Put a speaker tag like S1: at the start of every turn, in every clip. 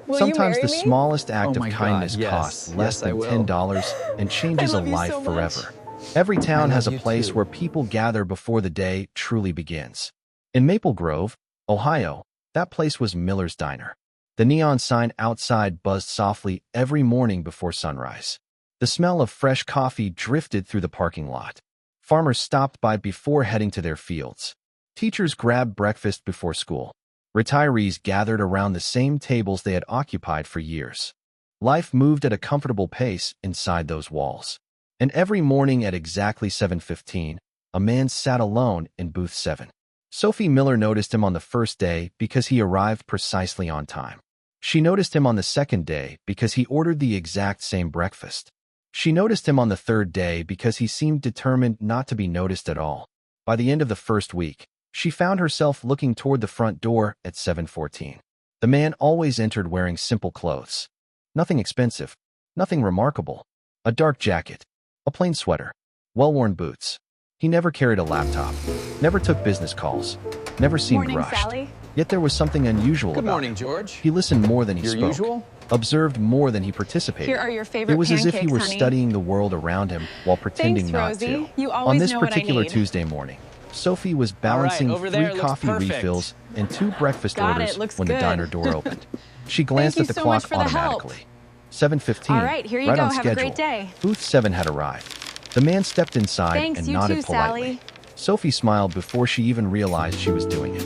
S1: Will you
S2: Sometimes
S1: marry
S2: the
S1: me?
S2: smallest act
S3: Oh
S2: of
S3: my
S2: kindness
S3: God, yes.
S2: costs less
S3: Yes, I
S2: than
S3: will.
S2: $10 and changes a
S1: love you
S2: life
S1: so much.
S2: forever. Every town
S3: I
S2: has a
S3: love you
S2: place
S3: too.
S2: where people gather before the day truly begins. In Maple Grove, Ohio, that place was Miller's Diner. The neon sign outside buzzed softly every morning before sunrise. The smell of fresh coffee drifted through the parking lot. Farmers stopped by before heading to their fields. Teachers grabbed breakfast before school. Retirees gathered around the same tables they had occupied for years. Life moved at a comfortable pace inside those walls. And every morning at exactly 7:15, a man sat alone in booth 7. Sophie Miller noticed him on the first day because he arrived precisely on time. She noticed him on the second day because he ordered the exact same breakfast. She noticed him on the third day because he seemed determined not to be noticed at all. By the end of the first week, she found herself looking toward the front door at 7:14. The man always entered wearing simple clothes. Nothing expensive, nothing remarkable. A dark jacket, a plain sweater, well-worn boots. He never carried a laptop, never took business calls, never seemed
S1: Morning,
S2: rushed.
S1: Sally.
S2: Yet there was something unusual
S3: Good
S2: about
S3: morning,
S2: him.
S3: George.
S2: He listened more than he
S3: Your
S2: spoke,
S3: usual?
S2: observed more than he participated.
S1: Here are your favorite
S2: It was as if he
S1: pancakes,
S2: were
S1: honey.
S2: studying the world around him while pretending
S1: Thanks,
S2: not to.
S1: Rosie. You
S2: On
S1: always
S2: this
S1: know what I
S2: particular
S1: need.
S2: Tuesday morning, Sophie was balancing
S3: over there,
S2: 3
S3: looks
S2: coffee
S3: perfect.
S2: refills and 2 breakfast
S1: Got it,
S2: orders
S1: looks
S2: when the
S1: good.
S2: diner door opened. She glanced
S1: you
S2: at the
S1: so
S2: clock
S1: much for the help.
S2: automatically. 7:15.
S1: All right, here you
S2: right
S1: go.
S2: on
S1: Have
S2: schedule.
S1: a great day.
S2: Booth 7 had arrived. The man stepped inside
S1: Thanks,
S2: and
S1: you
S2: nodded
S1: too,
S2: politely.
S1: Sally.
S2: Sophie smiled before she even realized she was doing it.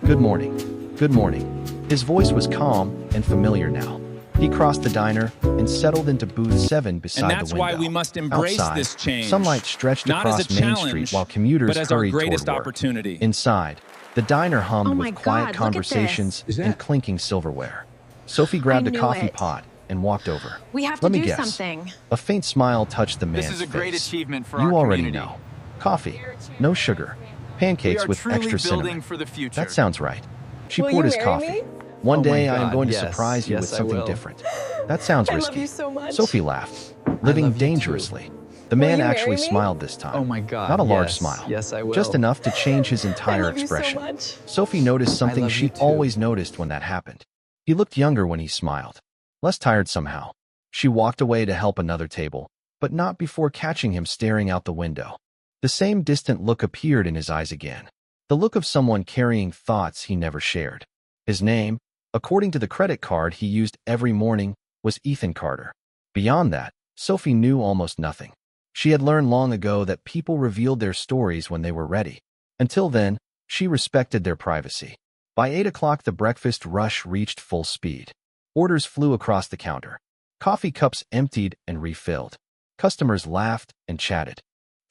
S2: Good morning. Good morning. His voice was calm and familiar now. He crossed the diner and settled into booth 7 beside the window.
S4: And that's why we must embrace
S2: Outside,
S4: this change.
S2: sunlight stretched
S4: Not
S2: across
S4: as a
S2: Main
S4: challenge,
S2: Street while commuters
S4: but as our
S2: hurried
S4: greatest
S2: toward work.
S4: opportunity.
S2: Inside, the diner hummed
S1: Oh my
S2: with quiet
S1: God, look at
S2: conversations
S3: this. Is
S2: and
S3: that-
S2: clinking silverware. Sophie grabbed a
S1: knew
S2: coffee
S1: it.
S2: pot and walked over.
S1: We have to
S2: Let me
S1: do
S2: guess.
S1: something.
S2: A faint smile touched the man's
S5: This is a
S2: face.
S5: great achievement for
S2: You
S5: our
S2: already
S5: community.
S2: know. Coffee, no sugar,
S5: We
S2: pancakes
S5: are
S2: with
S5: truly
S2: extra
S5: building
S2: cinnamon.
S5: for the future.
S2: That sounds right. She
S1: Will
S2: poured
S1: you
S2: his
S1: marry
S2: coffee.
S1: me?
S2: One
S3: Oh my
S2: day I am
S3: God,
S2: going to
S3: yes.
S2: surprise you
S3: Yes,
S2: with
S3: I
S2: something
S3: will.
S2: different. That sounds
S1: I
S2: risky.
S1: love you so much.
S2: Sophie laughed, living
S3: love you too.
S2: dangerously. The
S1: Will
S2: man
S1: you
S2: actually
S1: marry me?
S2: smiled this time.
S3: Oh my God,
S2: Not a large
S3: yes.
S2: smile.
S3: Yes, I will.
S2: Just enough to change his
S1: I
S2: entire
S1: love you so
S2: expression.
S1: much.
S2: Sophie noticed something
S3: love
S2: she
S3: you too.
S2: always noticed when that happened. He looked younger when he smiled, less tired somehow. She walked away to help another table, but not before catching him staring out the window. The same distant look appeared in his eyes again. The look of someone carrying thoughts he never shared. His name, according to the credit card he used every morning, was Ethan Carter. Beyond that, Sophie knew almost nothing. She had learned long ago that people revealed their stories when they were ready. Until then, she respected their privacy. By 8 o'clock, the breakfast rush reached full speed. Orders flew across the counter. Coffee cups emptied and refilled. Customers laughed and chatted.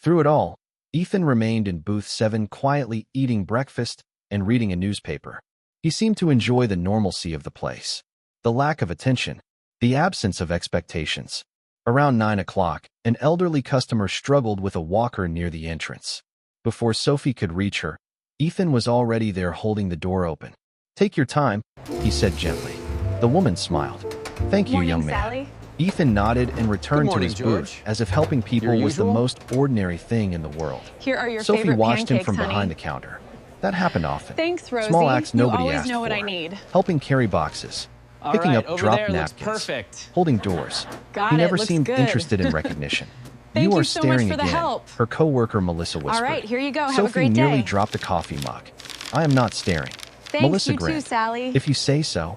S2: Through it all, Ethan remained in booth 7 quietly eating breakfast and reading a newspaper. He seemed to enjoy the normalcy of the place. The lack of attention, the absence of expectations. Around 9 o'clock, an elderly customer struggled with a walker near the entrance. Before Sophie could reach her, Ethan was already there holding the door open. "Take your time," he said gently. The woman smiled. "Thank you,
S1: Morning,
S2: young man."
S1: Sally.
S2: Ethan nodded and returned
S3: Good morning,
S2: to his booth,
S3: George.
S2: as if helping people
S3: Your
S2: was the
S3: usual?
S2: most ordinary thing in the world.
S1: Here are your
S2: Sophie
S1: favorite
S2: watched him
S1: pancakes,
S2: from
S1: honey.
S2: behind the counter. That happened often.
S1: Thanks, Rosie.
S2: Small acts
S1: You
S2: nobody
S1: always
S2: asked
S1: know what
S2: for.
S1: I need.
S2: Helping carry boxes,
S4: All
S2: picking
S4: right,
S2: up
S4: over
S2: dropped
S4: there looks
S2: napkins,
S4: perfect.
S2: holding doors.
S1: Got
S2: He
S1: it,
S2: never
S1: looks
S2: seemed
S1: good.
S2: interested in recognition.
S1: Thank
S2: "You
S1: you
S2: are
S1: so much
S2: staring
S1: for the
S2: again,"
S1: help.
S2: her coworker Melissa whispered.
S1: All right, here you go. Have
S2: Sophie
S1: a great
S2: nearly
S1: day.
S2: dropped the coffee mug. "I am not staring."
S1: Thanks,
S2: Melissa
S1: you too,
S2: grinned.
S1: Sally.
S2: "If you say so."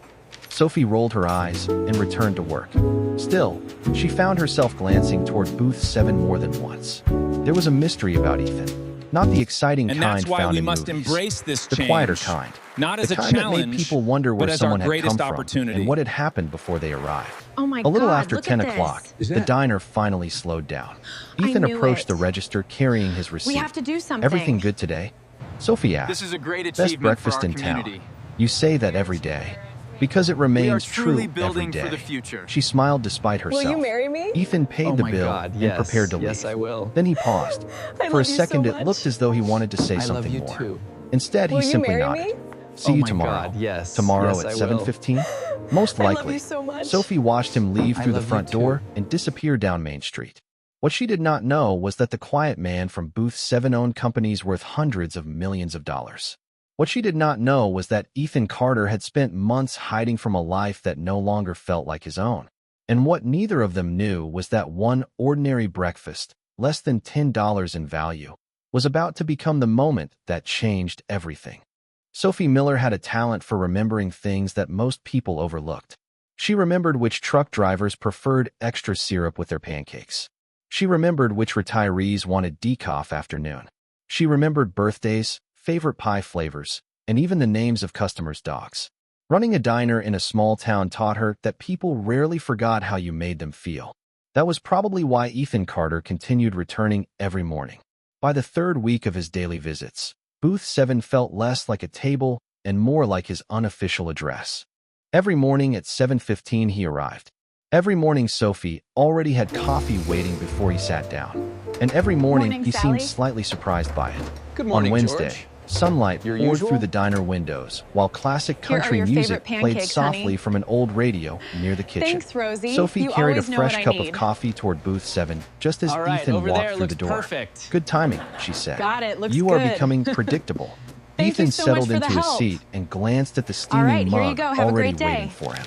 S2: Sophie rolled her eyes and returned to work. Still, she found herself glancing toward booth 7 more than once. There was a mystery about Ethan, not the exciting
S4: And
S2: kind
S4: that's why
S2: found
S4: we
S2: in
S4: must
S2: movies.
S4: embrace this
S2: The
S4: change.
S2: quieter kind.
S4: Not as
S2: the
S4: a
S2: kind that
S4: challenge,
S2: made people wonder where
S4: but as
S2: someone
S4: our
S2: had
S4: greatest
S2: come from
S4: opportunity.
S2: and what had happened before they arrived.
S1: Oh my
S2: A little
S1: God,
S2: after
S1: look
S2: 10
S1: at this.
S2: o'clock,
S3: Is
S2: the
S3: that-
S2: diner finally slowed down.
S1: I
S2: Ethan
S1: knew
S2: approached
S1: it.
S2: the register carrying his receipt.
S1: We have to do something.
S2: "Everything good today?" Sophie asked.
S5: This is a great
S2: "Best
S5: achievement
S2: breakfast
S5: for our
S2: in town."
S5: community.
S2: "You say that every day." "Because it
S5: We are
S2: remains
S5: truly
S2: true
S5: building
S2: every day."
S5: for the future.
S2: She smiled despite herself.
S1: Will you marry me?
S2: Ethan paid
S3: Oh
S2: the
S3: my
S2: bill
S3: God,
S2: and
S3: yes.
S2: prepared to leave.
S3: Yes, I will.
S2: Then he paused.
S1: I
S2: For a
S1: love you
S2: second,
S1: so
S2: it looked
S1: much.
S2: as though he wanted to say
S3: I love
S2: something
S3: you
S2: more.
S3: too.
S2: Instead,
S1: Will
S2: he
S1: you
S2: simply
S1: marry
S2: nodded.
S1: me?
S2: "See
S3: Oh
S2: you
S3: my
S2: tomorrow."
S3: God, yes.
S2: Tomorrow
S3: Yes,
S2: at
S3: I will.
S2: 7:15? Most
S1: I love
S2: likely.
S1: you so much.
S2: Sophie watched him leave
S3: I
S2: through the
S3: love you
S2: front
S3: too.
S2: door and disappear down Main Street. What she did not know was that the quiet man from booth 7 owned companies worth hundreds of millions of dollars. What she did not know was that Ethan Carter had spent months hiding from a life that no longer felt like his own. And what neither of them knew was that one ordinary breakfast, less than $10 in value, was about to become the moment that changed everything. Sophie Miller had a talent for remembering things that most people overlooked. She remembered which truck drivers preferred extra syrup with their pancakes. She remembered which retirees wanted decaf after noon. She remembered birthdays, favorite pie flavors, and even the names of customers' dogs. Running a diner in a small town taught her that people rarely forgot how you made them feel. That was probably why Ethan Carter continued returning every morning. By the third week of his daily visits, Booth 7 felt less like a table and more like his unofficial address. Every morning at 7:15 he arrived. Every morning Sophie already had coffee waiting before he sat down. And every morning he
S1: Sally.
S2: seemed slightly surprised by it.
S3: Good morning,
S2: On Wednesday,
S3: George.
S2: sunlight
S3: Your
S2: poured
S3: usual?
S2: through the diner windows, while classic
S1: Here are
S2: country
S1: your
S2: music
S1: favorite
S2: played
S1: pancakes,
S2: softly
S1: honey.
S2: from an old radio near the kitchen.
S1: Thanks, Rosie.
S2: Sophie
S1: You
S2: carried a
S1: always know
S2: fresh
S1: what I
S2: cup of
S1: need.
S2: coffee toward booth 7, just as
S3: All right,
S2: Ethan
S3: over
S2: walked
S3: there
S2: through
S3: looks
S2: the door.
S3: perfect.
S2: Good timing, she said.
S1: Got it, looks
S2: You are
S1: good.
S2: becoming predictable.
S1: Thank
S2: Ethan
S1: you so
S2: settled
S1: much for the
S2: into his
S1: help.
S2: seat and glanced at the steaming
S1: right, here you
S2: mug
S1: go. Have a
S2: already
S1: great day.
S2: waiting for him.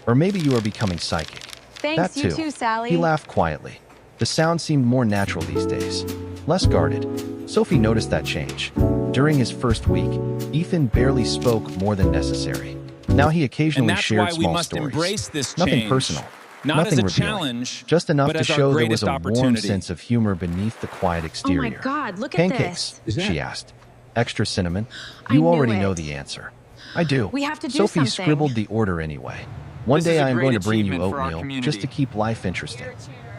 S2: Or maybe you are becoming psychic.
S1: Thanks,
S2: That
S1: you too, Sally.
S2: He laughed quietly. The sound seemed more natural these days, less guarded. Sophie noticed that change. During his first week, Ethan barely spoke more than necessary. Now he
S4: And
S2: occasionally
S4: that's
S2: shared
S4: why we
S2: small
S4: must
S2: stories.
S4: embrace this
S2: Nothing
S4: change.
S2: personal,
S4: Not
S2: nothing
S4: as a
S2: revealing.
S4: challenge,
S2: Just enough
S4: but
S2: to
S4: as our
S2: show there was
S4: greatest
S2: a warm
S4: opportunity.
S2: sense of humor beneath the quiet
S1: Oh
S2: exterior.
S1: my God, look at
S2: Pancakes,
S1: this.
S2: she asked. Extra cinnamon?
S1: I
S2: You
S1: knew
S2: already
S1: it.
S2: know the answer. I do.
S1: We have to do
S2: Sophie
S1: something.
S2: scribbled the order anyway. One
S3: This
S2: day
S3: is a
S2: I am
S3: great
S2: going to bring you
S3: achievement for our
S2: oatmeal
S3: community.
S2: just to keep life interesting.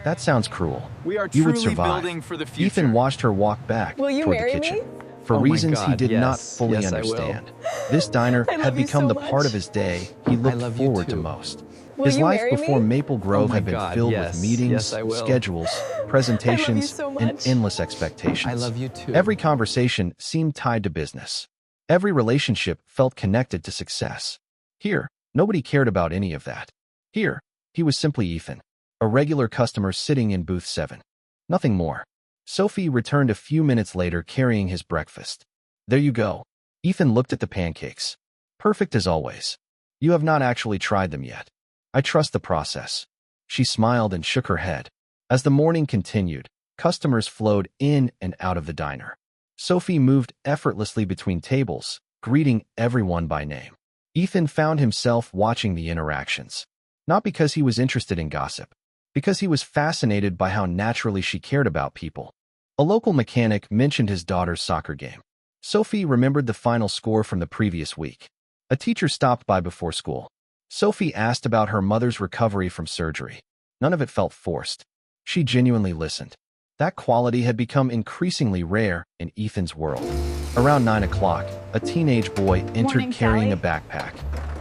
S2: That sounds cruel.
S3: We are
S2: You would
S3: truly
S2: survive.
S3: building for the future.
S2: Ethan watched her walk back
S1: Will you
S2: toward
S1: marry
S2: the kitchen.
S1: me?
S2: For
S3: Oh my
S2: reasons he
S3: God,
S2: did not
S3: yes.
S2: fully
S3: Yes, I will.
S2: understand. This diner
S1: I love
S2: had
S1: you
S2: become
S1: so
S2: the
S1: much.
S2: part of his day he looked
S3: love you
S2: forward to
S3: too.
S2: most.
S1: Will
S2: His
S1: you
S2: life
S1: marry
S2: before
S1: me?
S2: Maple Grove
S3: Oh my
S2: had been
S3: God,
S2: filled
S3: yes.
S2: with meetings,
S3: Yes, I will.
S2: schedules, presentations,
S1: so
S2: and
S1: much.
S2: endless expectations.
S3: I love you too.
S2: Every conversation seemed tied to business. Every relationship felt connected to success. Here, nobody cared about any of that. Here, he was simply Ethan, a regular customer sitting in booth 7. Nothing more. Sophie returned a few minutes later carrying his breakfast. There you go. Ethan looked at the pancakes. Perfect as always. You have not actually tried them yet. I trust the process. She smiled and shook her head. As the morning continued, customers flowed in and out of the diner. Sophie moved effortlessly between tables, greeting everyone by name. Ethan found himself watching the interactions. Not because he was interested in gossip, because he was fascinated by how naturally she cared about people. A local mechanic mentioned his daughter's soccer game. Sophie remembered the final score from the previous week. A teacher stopped by before school. Sophie asked about her mother's recovery from surgery. None of it felt forced. She genuinely listened. That quality had become increasingly rare in Ethan's world. Around 9 o'clock, a teenage boy entered
S1: Morning,
S2: carrying
S1: Sally.
S2: a backpack.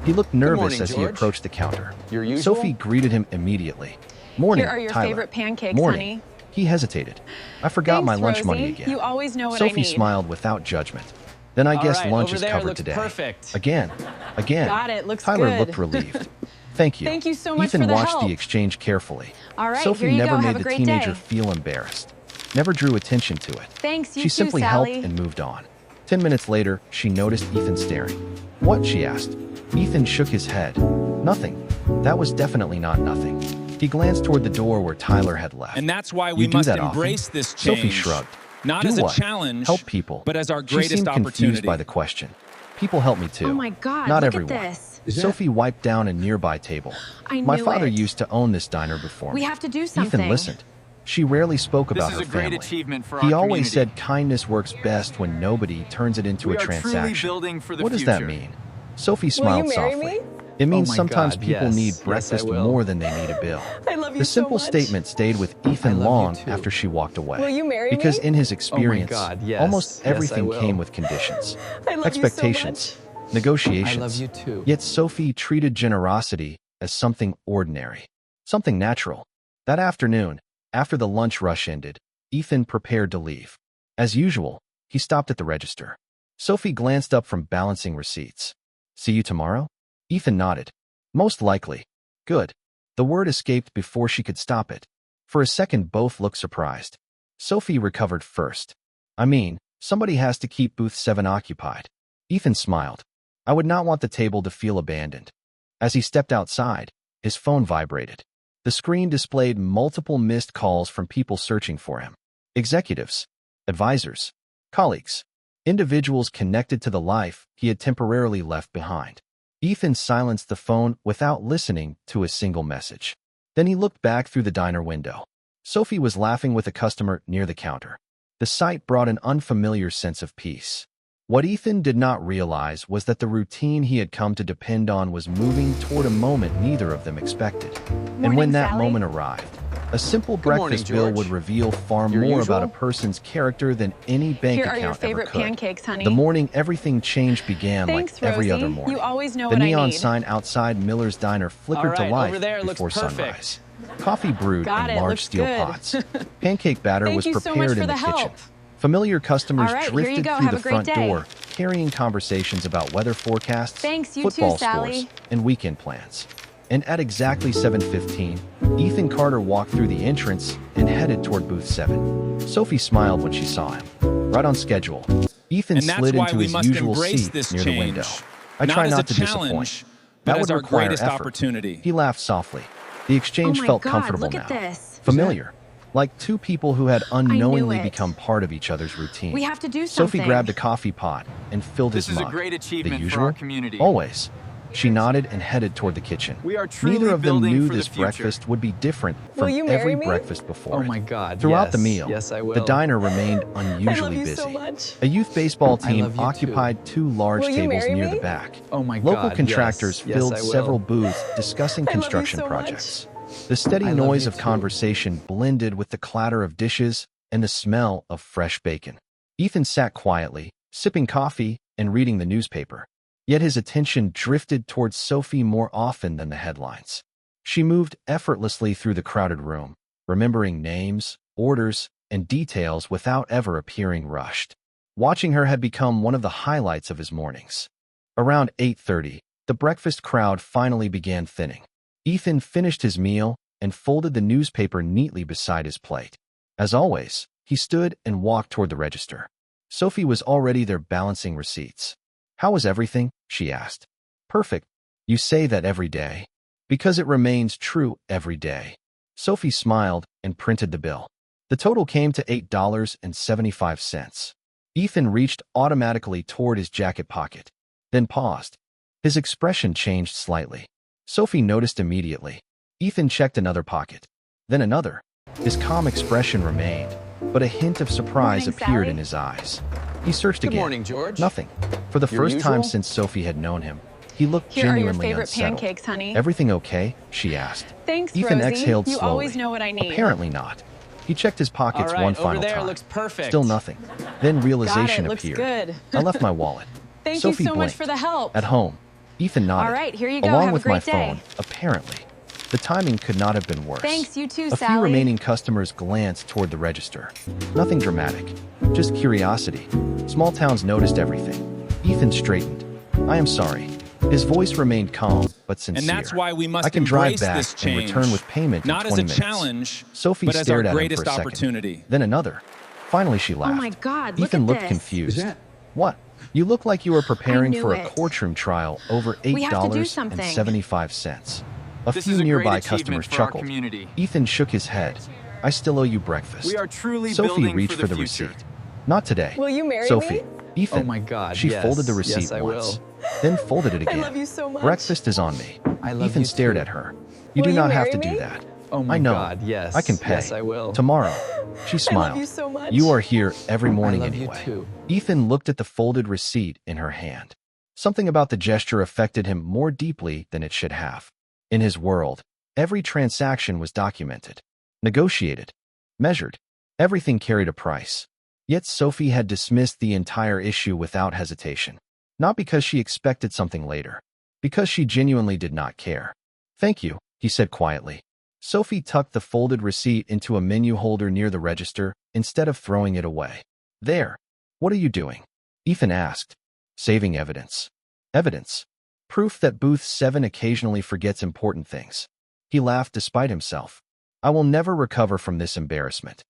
S2: He looked nervous
S3: morning,
S2: as he
S3: George.
S2: approached the counter.
S3: Your usual?
S2: Sophie greeted him immediately. Morning,
S1: Here are your
S2: Tyler.
S1: favorite pancakes,
S2: Morning.
S1: honey.
S2: He hesitated. I forgot my
S1: Thanks,
S2: lunch
S1: Rosie.
S2: money again.
S1: You always know what I
S2: Sophie
S1: need.
S2: smiled without judgment. Then I
S4: All
S2: guess
S4: right,
S2: lunch
S4: over
S2: is
S4: there
S2: covered
S4: looks
S2: today.
S4: perfect.
S2: Again.
S1: Got it, looks
S2: Tyler
S1: good.
S2: looked relieved. Thank you.
S1: Thank you so much
S2: Ethan
S1: for the
S2: watched
S1: help.
S2: the exchange carefully.
S1: All right,
S2: Sophie
S1: here you
S2: never
S1: go.
S2: made
S1: Have a
S2: the
S1: great
S2: teenager
S1: day.
S2: feel embarrassed. Never drew attention to it.
S1: Thanks, you
S2: She
S1: too,
S2: simply
S1: Sally.
S2: helped and moved on. 10 minutes later, she noticed Ethan staring. What? She asked. Ethan shook his head. Nothing. That was definitely not nothing. He glanced toward the door where Tyler had left.
S4: And that's why we
S2: You do
S4: must
S2: that often?
S4: embrace this change.
S2: Sophie shrugged.
S4: Not
S2: Do
S4: as
S2: what?
S4: a challenge,
S2: Help people.
S4: but as our
S2: She
S4: greatest
S2: seemed
S4: opportunity.
S2: confused by the question. People help me too.
S1: Oh my God,
S2: Not
S1: look
S2: everyone.
S1: at this.
S2: Sophie wiped down a nearby table.
S1: I
S2: My
S1: knew
S2: father
S1: it.
S2: used to own this diner before
S1: We
S2: me.
S1: have to do something.
S2: Ethan listened. She rarely spoke
S3: This
S2: about
S3: is
S2: her
S3: a great
S2: family.
S3: achievement for
S2: He
S3: our
S2: always
S3: community.
S2: said kindness works best when nobody turns it into
S3: We
S2: a
S3: are truly
S2: transaction.
S3: building for the
S2: What does
S3: future.
S2: that mean? Sophie
S1: Will
S2: smiled
S1: you marry
S2: softly.
S1: me?
S2: It means
S3: Oh my
S2: sometimes
S3: God,
S2: people
S3: yes.
S2: need
S3: Yes, I
S2: breakfast
S3: will.
S2: more than they need a bill.
S1: I love you
S2: The
S1: so
S2: simple
S1: much.
S2: statement stayed with Ethan
S3: love you
S2: long
S3: too.
S2: after she walked away.
S1: Will you marry
S2: because
S1: me?
S2: in his experience,
S3: God, yes.
S2: almost
S3: Yes, I
S2: everything
S3: will.
S2: came with conditions,
S1: I love
S2: expectations,
S1: you so much.
S2: negotiations.
S3: I love you too.
S2: Yet Sophie treated generosity as something ordinary, something natural. That afternoon, after the lunch rush ended, Ethan prepared to leave. As usual, he stopped at the register. Sophie glanced up from balancing receipts. See you tomorrow? Ethan nodded. Most likely. Good. The word escaped before she could stop it. For a second, both looked surprised. Sophie recovered first. I mean, somebody has to keep booth 7 occupied. Ethan smiled. I would not want the table to feel abandoned. As he stepped outside, his phone vibrated. The screen displayed multiple missed calls from people searching for him. Executives, advisors, colleagues, individuals connected to the life he had temporarily left behind. Ethan silenced the phone without listening to a single message. Then he looked back through the diner window. Sophie was laughing with a customer near the counter. The sight brought an unfamiliar sense of peace. What Ethan did not realize was that the routine he had come to depend on was moving toward a moment neither of them expected. And when that moment arrived, a simple breakfast bill would reveal far more about a person's character than any bank account ever could.
S1: Here are your favorite pancakes, honey.
S2: The morning everything changed began
S1: Thanks,
S2: like every
S1: Rosie.
S2: other morning.
S1: You always know
S2: The
S1: what I
S2: neon
S1: need.
S2: sign outside Miller's Diner flickered to life before sunrise. Coffee brewed in large steel pots. Pancake batter was prepared in the kitchen. Familiar customers drifted through the front door, carrying conversations about weather forecasts, football scores, and weekend plans. And at exactly 7:15, Ethan Carter walked through the entrance and headed toward booth 7. Sophie smiled when she saw him. Right on schedule. Ethan slid into his usual seat near the window. I try not to disappoint. That would require effort. He laughed softly. The exchange felt comfortable now. Familiar. Like two people who had unknowingly become part of each other's routine.
S1: We have to do something.
S2: Sophie grabbed a coffee pot and filled his mug.
S3: This is a great achievement
S2: the usual?
S3: for our community.
S2: Always. She nodded and headed toward the kitchen.
S3: We are truly
S2: Neither of them
S3: building
S2: knew
S3: for the
S2: this
S3: future.
S2: breakfast would be different from
S1: you marry
S2: every
S1: me?
S2: breakfast before
S3: Oh
S2: it.
S3: my God,
S2: Throughout
S3: yes.
S2: the meal,
S3: Yes, I will.
S2: the diner remained
S1: I
S2: unusually
S1: love you
S2: busy.
S1: so much.
S2: A youth baseball
S3: I
S2: team
S3: love you
S2: occupied two large
S1: Will you
S2: tables
S1: marry
S2: near
S1: me?
S2: the back.
S3: Oh my
S2: Local
S3: God,
S2: contractors
S3: yes.
S2: filled
S3: Yes, I will.
S2: several booths discussing
S1: I love you
S2: construction
S1: so much.
S2: projects. The steady
S3: I love
S2: noise
S3: you
S2: of
S3: too.
S2: conversation blended with the clatter of dishes and the smell of fresh bacon. Ethan sat quietly, sipping coffee and reading the newspaper. Yet his attention drifted towards Sophie more often than the headlines. She moved effortlessly through the crowded room, remembering names, orders, and details without ever appearing rushed. Watching her had become one of the highlights of his mornings. Around 8:30, the breakfast crowd finally began thinning. Ethan finished his meal and folded the newspaper neatly beside his plate. As always, he stood and walked toward the register. Sophie was already there balancing receipts. How was everything? She asked. Perfect. You say that every day. Because it remains true every day. Sophie smiled and printed the bill. The total came to $8.75. Ethan reached automatically toward his jacket pocket, then paused. His expression changed slightly. Sophie noticed immediately. Ethan checked another pocket, then another. His calm expression remained, but a hint of surprise
S1: Morning,
S2: appeared
S1: Sally.
S2: in his eyes. He searched
S3: Good
S2: again.
S3: morning, George.
S2: Nothing. For the
S3: Your
S2: first time
S3: usual?
S2: since Sophie had known him, he looked
S1: Here are your
S2: genuinely
S1: favorite
S2: unsettled.
S1: pancakes, honey.
S2: Everything okay? She asked.
S1: Thanks,
S2: Ethan
S1: Rosie.
S2: exhaled
S1: You
S2: slowly.
S1: always know what I need.
S2: Apparently not. He checked his pockets
S3: All right,
S2: one
S3: over
S2: final
S3: there
S2: time.
S3: looks perfect.
S2: Still nothing. Then realization
S1: looks
S2: appeared.
S1: good.
S2: I left my wallet.
S1: Thank
S2: Sophie
S1: you so much
S2: blinked.
S1: for the help.
S2: At home. Ethan nodded.
S1: All right, here you go.
S2: Along
S1: Have a
S2: with my
S1: great day.
S2: phone, apparently. The timing could not have been worse.
S1: Thanks, you too,
S2: A
S1: Sally.
S2: few remaining customers glanced toward the register. Nothing dramatic. Just curiosity. Small towns noticed everything. Ethan straightened. I am sorry. His voice remained calm, but sincere.
S3: And that's why we must
S2: I can drive
S3: embrace
S2: back
S3: this
S2: and
S3: change.
S2: return with payment in
S3: Not
S2: 20
S3: as a
S2: minutes.
S3: challenge,
S2: Sophie
S3: but as our
S2: stared at him
S3: greatest
S2: for a second.
S3: opportunity.
S2: Then another. Finally, she laughed.
S1: Oh my God, look
S2: Ethan
S1: at
S2: looked
S1: this.
S2: confused.
S3: Is that-
S2: What? You look like you were preparing
S1: knew
S2: for a
S1: it.
S2: courtroom trial over
S1: We have to do something.
S2: $8.75. A
S3: This
S2: few
S3: is a
S2: nearby
S3: great
S2: customers
S3: achievement for our
S2: chuckled.
S3: community.
S2: Ethan shook his head. I still owe you breakfast.
S3: We are truly
S2: Sophie
S3: building
S2: reached
S3: for the
S2: receipt.
S3: future.
S2: Not today.
S1: Will you marry
S2: Sophie.
S1: me?
S2: Ethan.
S3: Oh my God,
S2: She
S3: yes.
S2: folded the
S3: Yes,
S2: receipt
S3: I
S2: once.
S3: will.
S2: Then folded it again.
S1: love you so much.
S2: Breakfast is on me.
S3: I love
S2: Ethan
S3: you
S2: stared
S3: too.
S2: at her. You
S1: Will
S2: do
S1: you
S2: not have
S1: marry
S2: to do
S1: me?
S2: that.
S3: Oh my
S2: I know.
S3: God, yes.
S2: I can pay.
S3: Yes, I will.
S2: Tomorrow. She smiled.
S1: you so much.
S2: You are here every morning
S3: I love
S2: anyway.
S3: you too.
S2: Ethan looked at the folded receipt in her hand. Something about the gesture affected him more deeply than it should have. In his world, every transaction was documented, negotiated, measured. Everything carried a price. Yet Sophie had dismissed the entire issue without hesitation. Not because she expected something later, because she genuinely did not care. Thank you, he said quietly. Sophie tucked the folded receipt into a menu holder near the register instead of throwing it away. There. What are you doing? Ethan asked. Saving evidence. Evidence. Proof that Booth 7 occasionally forgets important things. He laughed despite himself. I will never recover from this embarrassment.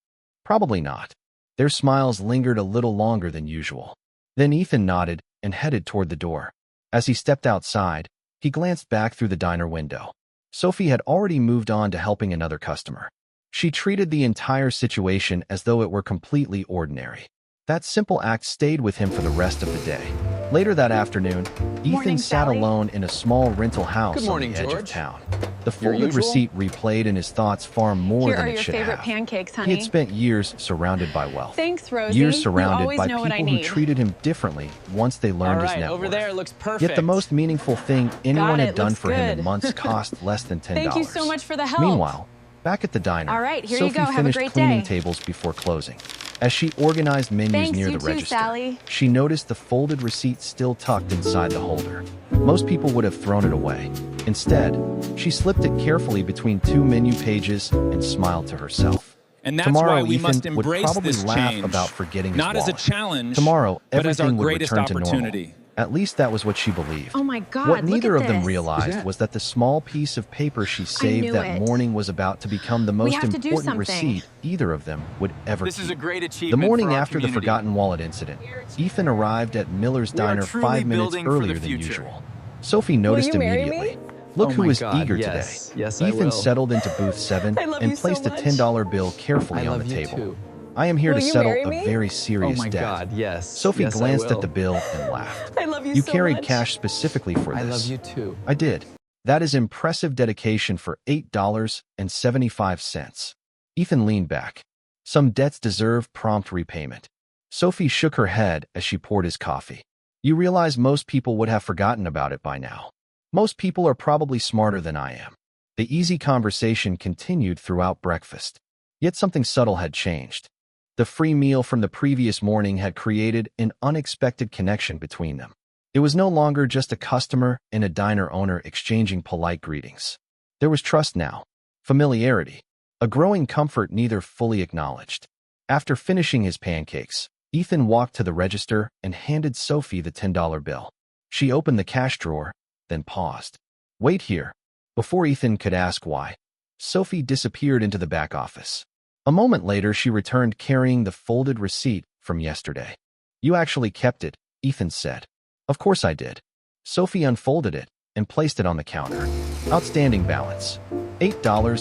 S2: Probably not. Their smiles lingered a little longer than usual. Then Ethan nodded and headed toward the door. As he stepped outside, he glanced back through the diner window. Sophie had already moved on to helping another customer. She treated the entire situation as though it were completely ordinary. That simple act stayed with him for the rest of the day. Later that afternoon, Ethan sat
S1: Sally.
S2: alone in a small rental house on the edge of town. The folded receipt replayed in his thoughts far more
S1: Here
S2: than
S1: are
S2: it
S1: your
S2: should
S1: favorite
S2: have.
S1: pancakes,
S2: He
S1: honey.
S2: had spent years surrounded by wealth.
S1: Thanks, Rosie.
S2: Years
S1: You
S2: surrounded
S1: always
S2: by
S1: know what I
S2: people who
S1: need.
S2: treated him differently once they learned his net
S3: over
S2: worth.
S3: there looks perfect.
S2: Yet the most meaningful thing anyone
S1: it,
S2: had done
S1: looks
S2: for him in
S1: good.
S2: months cost less than $10.
S1: Thank you so much for the help.
S2: Meanwhile, back at the diner,
S1: All right, here you
S2: Sophie
S1: go. Have a
S2: finished
S1: great
S2: cleaning
S1: day.
S2: tables before closing. As she organized menus
S1: Thanks,
S2: near
S1: you
S2: the
S1: too,
S2: register,
S1: Sally.
S2: she noticed the folded receipt still tucked inside the holder. Most people would have thrown it away. Instead, she slipped it carefully between two menu pages and smiled to herself.
S4: And that's
S2: Tomorrow,
S4: why we
S2: Ethan
S4: must
S2: would
S4: embrace
S2: probably
S4: this
S2: laugh
S4: change,
S2: about forgetting his
S4: not as a
S2: wallet.
S4: challenge,
S2: Tomorrow,
S4: but as our
S2: everything would
S4: greatest
S2: return to
S4: opportunity.
S2: normal. At least that was what she believed.
S1: Oh my God,
S2: What
S1: look
S2: neither
S1: at
S2: of them
S1: this.
S2: realized was that the small piece of paper she saved
S1: knew
S2: that
S1: it.
S2: morning was about to become the most
S1: have to do
S2: important
S1: something.
S2: receipt either of them would ever
S3: This is a
S2: keep.
S3: great
S2: The
S3: achievement
S2: morning
S3: for our
S2: after the
S3: community.
S2: forgotten wallet incident, Ethan arrived at Miller's
S3: We are
S2: Diner
S3: truly
S2: 5 minutes
S3: building for the
S2: earlier than
S3: future.
S2: usual. Sophie noticed
S1: you marry
S2: immediately.
S1: me?
S2: Look
S3: Oh
S2: who
S3: my
S2: was
S3: God,
S2: eager
S3: yes.
S2: today.
S3: Yes, I
S2: Ethan
S3: will.
S2: settled into booth 7
S1: I love
S2: and
S1: you so
S2: placed a
S1: much.
S2: $10 bill carefully
S3: I
S2: on
S3: love
S2: the
S3: you
S2: table.
S3: too.
S2: I am here
S1: Will
S2: to
S1: you
S2: settle
S1: marry
S2: a
S1: me?
S2: very
S3: Oh
S2: serious
S3: my
S2: debt.
S3: God, yes.
S2: Sophie
S3: Yes, I
S2: glanced at
S3: will.
S2: the bill and laughed.
S1: I love you
S2: You
S1: so
S2: carried
S1: much.
S2: cash specifically for this.
S3: I love you too.
S2: I did. That is impressive dedication for $8.75. Ethan leaned back. Some debts deserve prompt repayment. Sophie shook her head as she poured his coffee. You realize most people would have forgotten about it by now. Most people are probably smarter than I am. The easy conversation continued throughout breakfast. Yet something subtle had changed. The free meal from the previous morning had created an unexpected connection between them. It was no longer just a customer and a diner owner exchanging polite greetings. There was trust now, familiarity, a growing comfort neither fully acknowledged. After finishing his pancakes, Ethan walked to the register and handed Sophie the $10 bill. She opened the cash drawer, then paused. Wait here. Before Ethan could ask why, Sophie disappeared into the back office. A moment later, she returned carrying the folded receipt from yesterday. You actually kept it, Ethan said. Of course I did. Sophie unfolded it and placed it on the counter. Outstanding balance,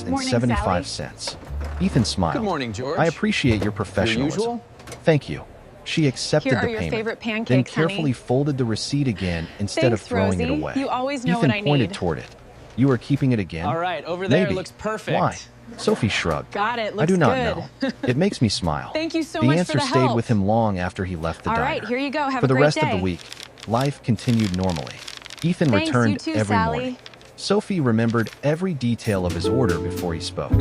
S2: $8.75. Ethan smiled.
S3: Good morning, George.
S2: I appreciate your professionalism.
S3: usual?
S2: Thank you. She accepted
S1: Here are
S2: the
S1: your
S2: payment,
S1: favorite
S2: then
S1: pancakes,
S2: carefully
S1: honey.
S2: folded the receipt again instead of
S1: Thanks,
S2: throwing it
S1: Rosie.
S2: away.
S1: You always know
S2: Ethan
S1: what I
S2: pointed
S1: need.
S2: toward it. You are keeping it again?
S3: All right, over there
S2: Maybe.
S3: looks perfect.
S2: Why? Sophie shrugged.
S1: Got it.
S2: I
S1: Looks
S2: do not
S1: good.
S2: know. It makes me smile.
S1: Thank you so
S2: the
S1: much
S2: answer
S1: for the
S2: stayed
S1: help.
S2: with him long after he left the
S1: All
S2: diner.
S1: right, here you go. Have
S2: For
S1: a
S2: the
S1: great
S2: rest
S1: day.
S2: of the week, life continued normally. Ethan
S1: Thanks,
S2: returned
S1: you too,
S2: every
S1: Sally.
S2: morning. Sophie remembered every detail of his order before he spoke.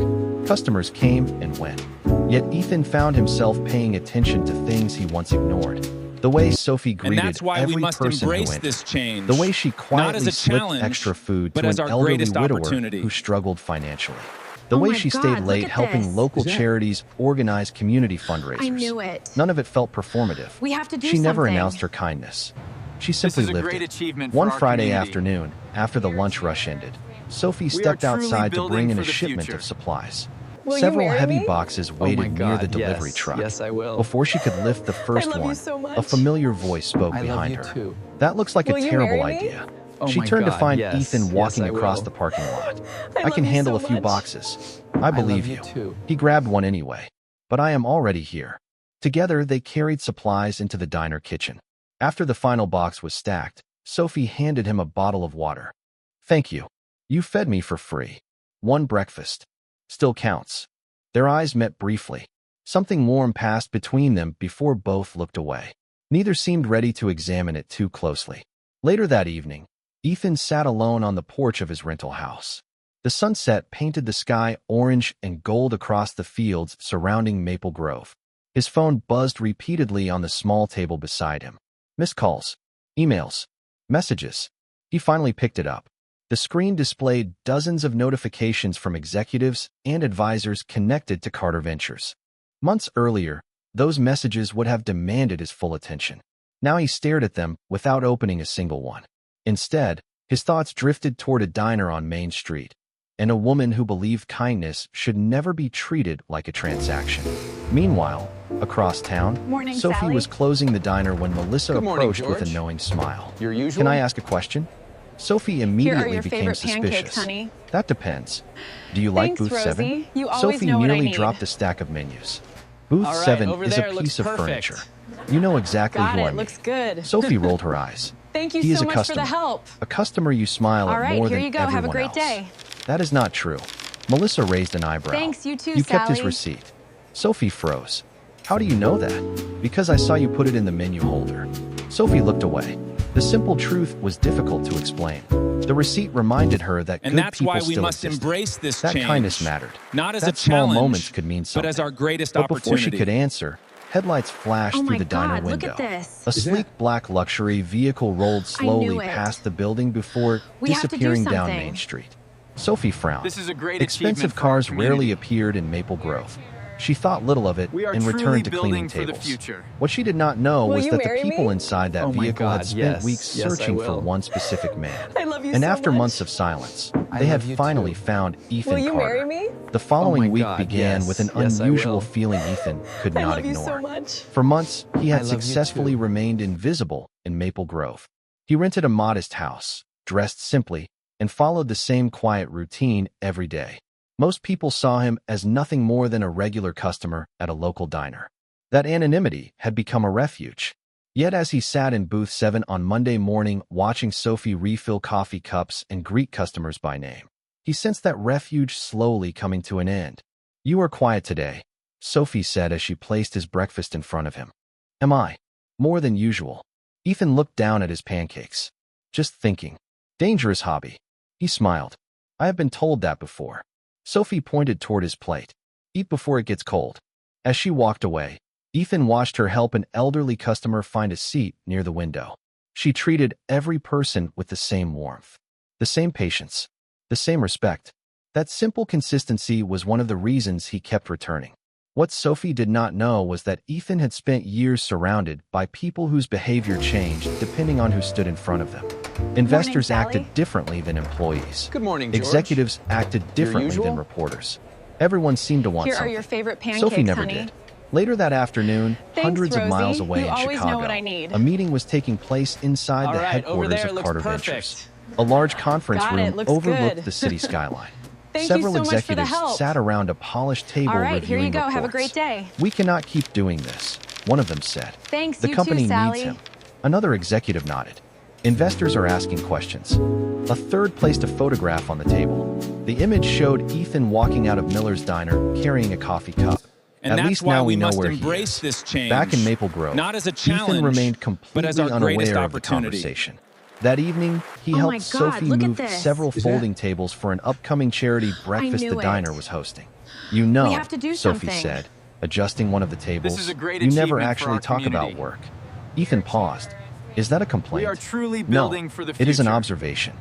S2: Customers came and went. Yet Ethan found himself paying attention to things he once ignored. The way Sophie
S4: And
S2: greeted
S4: that's why
S2: every
S4: we must
S2: person who
S4: embrace
S2: entered.
S4: this change.
S2: The way she
S4: not
S2: quietly
S4: as a
S2: slipped
S4: challenge,
S2: extra food
S4: but
S2: to
S4: as
S2: an
S4: our
S2: elderly
S4: greatest
S2: widower
S4: opportunity.
S2: who struggled financially. The
S1: Oh
S2: way
S1: my
S2: she
S1: God,
S2: stayed
S1: look
S2: late
S1: at
S2: helping
S1: this.
S2: local
S3: Who's that?
S2: charities organize community fundraisers.
S1: I knew it.
S2: None of it felt performative.
S1: We have to do
S2: She never
S1: something.
S2: announced her kindness. She
S3: This
S2: simply
S3: is a
S2: lived
S3: great
S2: it.
S3: achievement for
S2: One
S3: our
S2: Friday
S3: community.
S2: afternoon, after the lunch rush ended, Sophie
S3: are
S2: stepped
S3: truly
S2: outside to
S3: building
S2: bring in
S3: for
S2: a
S3: the
S2: shipment
S3: future.
S2: of supplies.
S1: Will you
S2: Several
S1: marry
S2: heavy
S1: me?
S2: boxes
S3: Oh
S2: waited
S3: my
S2: near
S3: God,
S2: the delivery
S3: yes.
S2: truck.
S3: Yes, I will.
S2: Before she could lift the first
S1: love you
S2: one,
S1: so much.
S2: a familiar voice spoke
S3: I love
S2: behind
S3: you
S2: her.
S3: too.
S2: That looks like
S1: Will
S2: a
S1: you
S2: terrible
S1: marry me?
S2: idea.
S3: Oh
S2: She
S3: my
S2: turned to
S3: God,
S2: find
S3: yes.
S2: Ethan
S3: Yes,
S2: walking
S3: I
S2: across
S3: will.
S2: the parking lot.
S1: I
S2: I
S1: love
S2: can
S1: you
S2: handle
S1: so
S2: a few
S1: much.
S2: boxes. I believe
S3: love you too.
S2: He grabbed one anyway. But I am already here. Together, they carried supplies into the diner kitchen. After the final box was stacked, Sophie handed him a bottle of water. Thank you. You fed me for free. One breakfast. Still counts. Their eyes met briefly. Something warm passed between them before both looked away. Neither seemed ready to examine it too closely. Later that evening, Ethan sat alone on the porch of his rental house. The sunset painted the sky orange and gold across the fields surrounding Maple Grove. His phone buzzed repeatedly on the small table beside him. Missed calls, emails, messages. He finally picked it up. The screen displayed dozens of notifications from executives and advisors connected to Carter Ventures. Months earlier, those messages would have demanded his full attention. Now he stared at them without opening a single one. Instead, his thoughts drifted toward a diner on Main Street, and a woman who believed kindness should never be treated like a transaction. Meanwhile, across town,
S1: Morning,
S2: Sophie
S1: Sally.
S2: was closing the diner when Melissa
S3: Good morning,
S2: approached with a
S3: George.
S2: knowing smile.
S3: Your usual?
S2: Can I ask a question? Sophie
S1: Here are
S2: immediately
S1: your
S2: became
S1: favorite
S2: suspicious.
S1: pancakes, honey.
S2: That depends. Do you like
S1: Thanks,
S2: Booth 7?
S1: Rosie. You always
S2: Sophie
S1: know what I
S2: nearly
S1: need.
S2: dropped a stack of menus. Booth
S3: All right,
S2: 7
S3: over
S2: is
S3: there
S2: a
S3: looks
S2: piece of
S3: perfect.
S2: furniture. You know exactly
S1: Got
S2: who I
S1: it.
S2: mean.
S1: Looks good.
S2: Sophie rolled her eyes.
S1: Thank you
S2: He is
S1: so
S2: a
S1: much
S2: customer.
S1: for the help.
S2: A customer you smile
S1: All
S2: at
S1: right,
S2: more
S1: here
S2: than
S1: you go. Have a
S2: everyone
S1: great
S2: else.
S1: day.
S2: That is not true. Melissa raised an eyebrow.
S1: Thanks, you too,
S2: You kept his
S1: Sally.
S2: receipt. Sophie froze. How do you know that? Because I saw you put it in the menu holder. Sophie looked away. The simple truth was difficult to explain. The receipt reminded her that
S4: And
S2: good
S4: that's
S2: people
S4: why we
S2: still
S4: must
S2: existed.
S4: embrace this
S2: That
S4: change.
S2: kindness mattered.
S4: Not as
S2: that
S4: a
S2: small
S4: challenge,
S2: moments could mean something.
S4: but as our greatest
S2: But before she
S4: opportunity.
S2: could answer, headlights flashed
S1: Oh
S2: through
S1: my
S2: the diner
S1: God,
S2: window.
S1: look at this.
S2: A sleek black luxury vehicle rolled slowly
S1: it.
S2: past the building before
S1: We have to do
S2: disappearing down
S1: something.
S2: Main Street. Sophie frowned.
S3: This is a great
S2: Expensive
S3: achievement for our
S2: cars rarely
S3: community.
S2: appeared in Maple Grove. She thought little of it
S3: We are
S2: and
S3: truly
S2: returned to
S3: building
S2: cleaning
S3: for the
S2: tables.
S3: future.
S2: What she did not know
S1: Will
S2: was
S1: you
S2: that the
S1: marry
S2: people
S1: me?
S2: inside that
S3: Oh my
S2: vehicle
S3: God,
S2: had spent
S3: yes.
S2: weeks
S3: Yes, I
S2: searching for
S3: will.
S2: one specific man.
S1: I love you
S2: And
S1: so
S2: after
S1: much.
S2: months of silence,
S3: I
S2: they had
S3: love you
S2: finally
S3: too.
S2: found Ethan
S1: Will you
S2: Carter.
S1: marry me?
S2: The following
S3: Oh my
S2: week
S3: God,
S2: began
S3: yes.
S2: with an
S3: Yes, I
S2: unusual
S3: will.
S2: feeling Ethan could
S1: I
S2: not
S1: love you
S2: ignore.
S1: so much.
S2: For months, he
S3: I
S2: had
S3: love you
S2: successfully
S3: too.
S2: remained invisible in Maple Grove. He rented a modest house, dressed simply, and followed the same quiet routine every day. Most people saw him as nothing more than a regular customer at a local diner. That anonymity had become a refuge. Yet as he sat in Booth 7 on Monday morning watching Sophie refill coffee cups and greet customers by name, he sensed that refuge slowly coming to an end. "You are quiet today," Sophie said as she placed his breakfast in front of him. "Am I?" "More than usual." Ethan looked down at his pancakes. "Just thinking. Dangerous hobby." He smiled. "I have been told that before." Sophie pointed toward his plate. "Eat before it gets cold." As she walked away, Ethan watched her help an elderly customer find a seat near the window. She treated every person with the same warmth, the same patience, the same respect. That simple consistency was one of the reasons he kept returning. What Sophie did not know was that Ethan had spent years surrounded by people whose behavior changed depending on who stood in front of them. Investors
S1: Sally.
S2: acted differently than employees.
S3: Good morning, George.
S2: Executives acted differently
S3: usual?
S2: than reporters. Everyone seemed to want
S1: Here are
S2: something.
S1: your favorite pancakes,
S2: Sophie never
S1: honey.
S2: did. Later that afternoon,
S1: Thanks,
S2: hundreds of miles
S1: Rosie.
S2: away
S1: You
S2: in
S1: always know
S2: Chicago,
S1: what I need.
S2: a meeting was taking place inside
S3: All
S2: the
S3: right, over
S2: headquarters
S3: there
S2: of
S3: looks
S2: Carter
S3: perfect.
S2: Ventures. A large conference
S1: Got it.
S2: room
S1: Looks
S2: overlooked
S1: good.
S2: the city skyline.
S1: Thank you
S2: Several
S1: so much for the
S2: executives
S1: help.
S2: sat around a polished table
S1: All right, here
S2: reviewing
S1: you go.
S2: reports.
S1: Have a great day.
S2: "We cannot keep doing this," one of them said.
S1: Thanks,
S2: "The
S1: you
S2: company
S1: too, Sally.
S2: needs him." Another executive nodded. "Investors are asking questions." A third placed a photograph on the table. The image showed Ethan walking out of Miller's Diner carrying a coffee cup.
S4: And
S2: At
S4: that's
S2: least
S4: why
S2: now
S4: we
S2: know
S4: must
S2: where
S4: embrace
S2: he is.
S4: this change.
S2: Back in Maple Grove,
S4: Not as a challenge,
S2: Ethan remained
S4: but
S2: completely
S4: as our greatest
S2: unaware of the
S4: opportunity.
S2: conversation. That evening, he
S1: Oh my
S2: helped
S1: God,
S2: Sophie
S1: look at
S2: move
S1: this.
S2: several folding tables for an upcoming charity breakfast
S1: knew
S2: the diner
S1: it.
S2: was hosting. "You know,"
S1: We have to do
S2: Sophie
S1: something.
S2: said, adjusting one of the tables,
S3: This is a great
S2: "you never
S3: achievement for
S2: actually
S3: our
S2: talk about
S3: community."
S2: work." Ethan paused. "Is that a complaint?"
S3: We are truly
S2: "No,
S3: building for the
S2: it is an
S3: future."
S2: observation."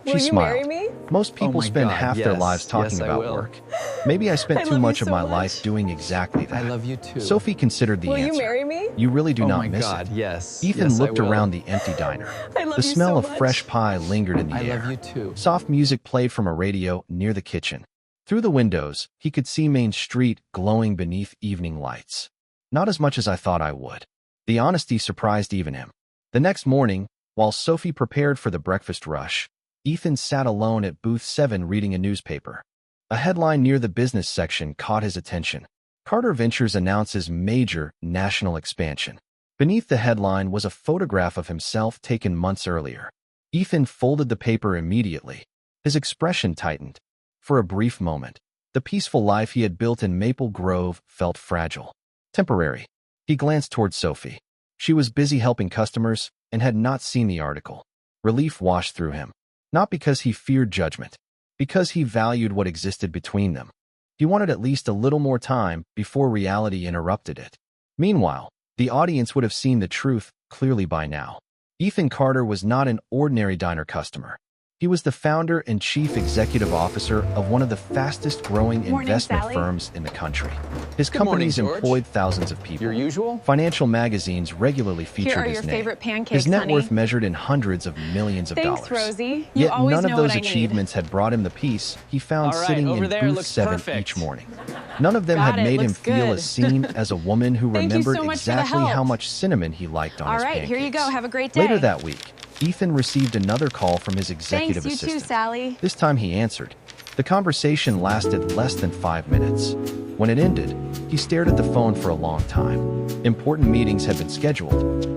S1: Will
S2: She
S1: you
S2: smiled.
S1: marry me?
S2: Most people
S3: my
S2: spend
S3: God,
S2: half their
S3: yes.
S2: lives talking
S3: Yes, I
S2: about
S3: will.
S2: work. Maybe I spent
S1: I
S2: too
S1: love you
S2: much of
S1: so
S2: my
S1: much.
S2: life doing exactly that.
S3: I love you too.
S2: Sophie considered the
S1: Will
S2: answer.
S1: you marry me?
S2: "You really do
S3: Oh
S2: not
S3: my
S2: miss
S3: God,
S2: it."
S3: yes.
S2: Ethan
S3: Yes, I
S2: looked
S3: will.
S2: around the empty diner.
S1: I love
S2: The
S1: you
S2: smell
S1: so
S2: of
S1: much.
S2: fresh pie lingered in the
S3: I
S2: air.
S3: love you too.
S2: Soft music played from a radio near the kitchen. Through the windows, he could see Main Street glowing beneath evening lights. "Not as much as I thought I would." The honesty surprised even him. The next morning, while Sophie prepared for the breakfast rush, Ethan sat alone at Booth 7 reading a newspaper. A headline near the business section caught his attention. "Carter Ventures announces major national expansion." Beneath the headline was a photograph of himself taken months earlier. Ethan folded the paper immediately. His expression tightened. For a brief moment, the peaceful life he had built in Maple Grove felt fragile. Temporary. He glanced toward Sophie. She was busy helping customers and had not seen the article. Relief washed through him. Not because he feared judgment, because he valued what existed between them. He wanted at least a little more time before reality interrupted it. Meanwhile, the audience would have seen the truth clearly by now. Ethan Carter was not an ordinary diner customer. He was the founder and chief executive officer of one of the fastest growing investment
S1: Sally.
S2: firms in the country. His
S3: Good morning,
S2: companies
S3: George.
S2: employed thousands of people.
S3: Your usual?
S2: Financial magazines regularly featured
S1: Here are
S2: his
S1: your
S2: name.
S1: favorite pancakes,
S2: His net
S1: honey.
S2: worth measured in hundreds of millions of
S1: Thanks,
S2: dollars.
S1: Rosie. You
S2: Yet
S1: always
S2: none of
S1: know
S2: those
S1: what I need.
S2: achievements had brought him the peace he found
S3: All right,
S2: sitting
S3: over
S2: in
S3: there,
S2: booth
S3: looks
S2: 7
S3: perfect.
S2: each morning. None of them
S1: Got
S2: had
S1: it,
S2: made him
S1: looks
S2: feel
S1: good.
S2: as seen as a woman who
S1: Thank you
S2: remembered
S1: so much for the
S2: exactly
S1: help.
S2: how much cinnamon he liked on
S1: All
S2: his
S1: right,
S2: pancakes.
S1: here you go. Have a great day.
S2: Later that week, Ethan received another call from his executive
S1: Thanks, you
S2: assistant.
S1: too, Sally.
S2: This time he answered. The conversation lasted less than 5 minutes. When it ended, he stared at the phone for a long time. Important meetings had been scheduled.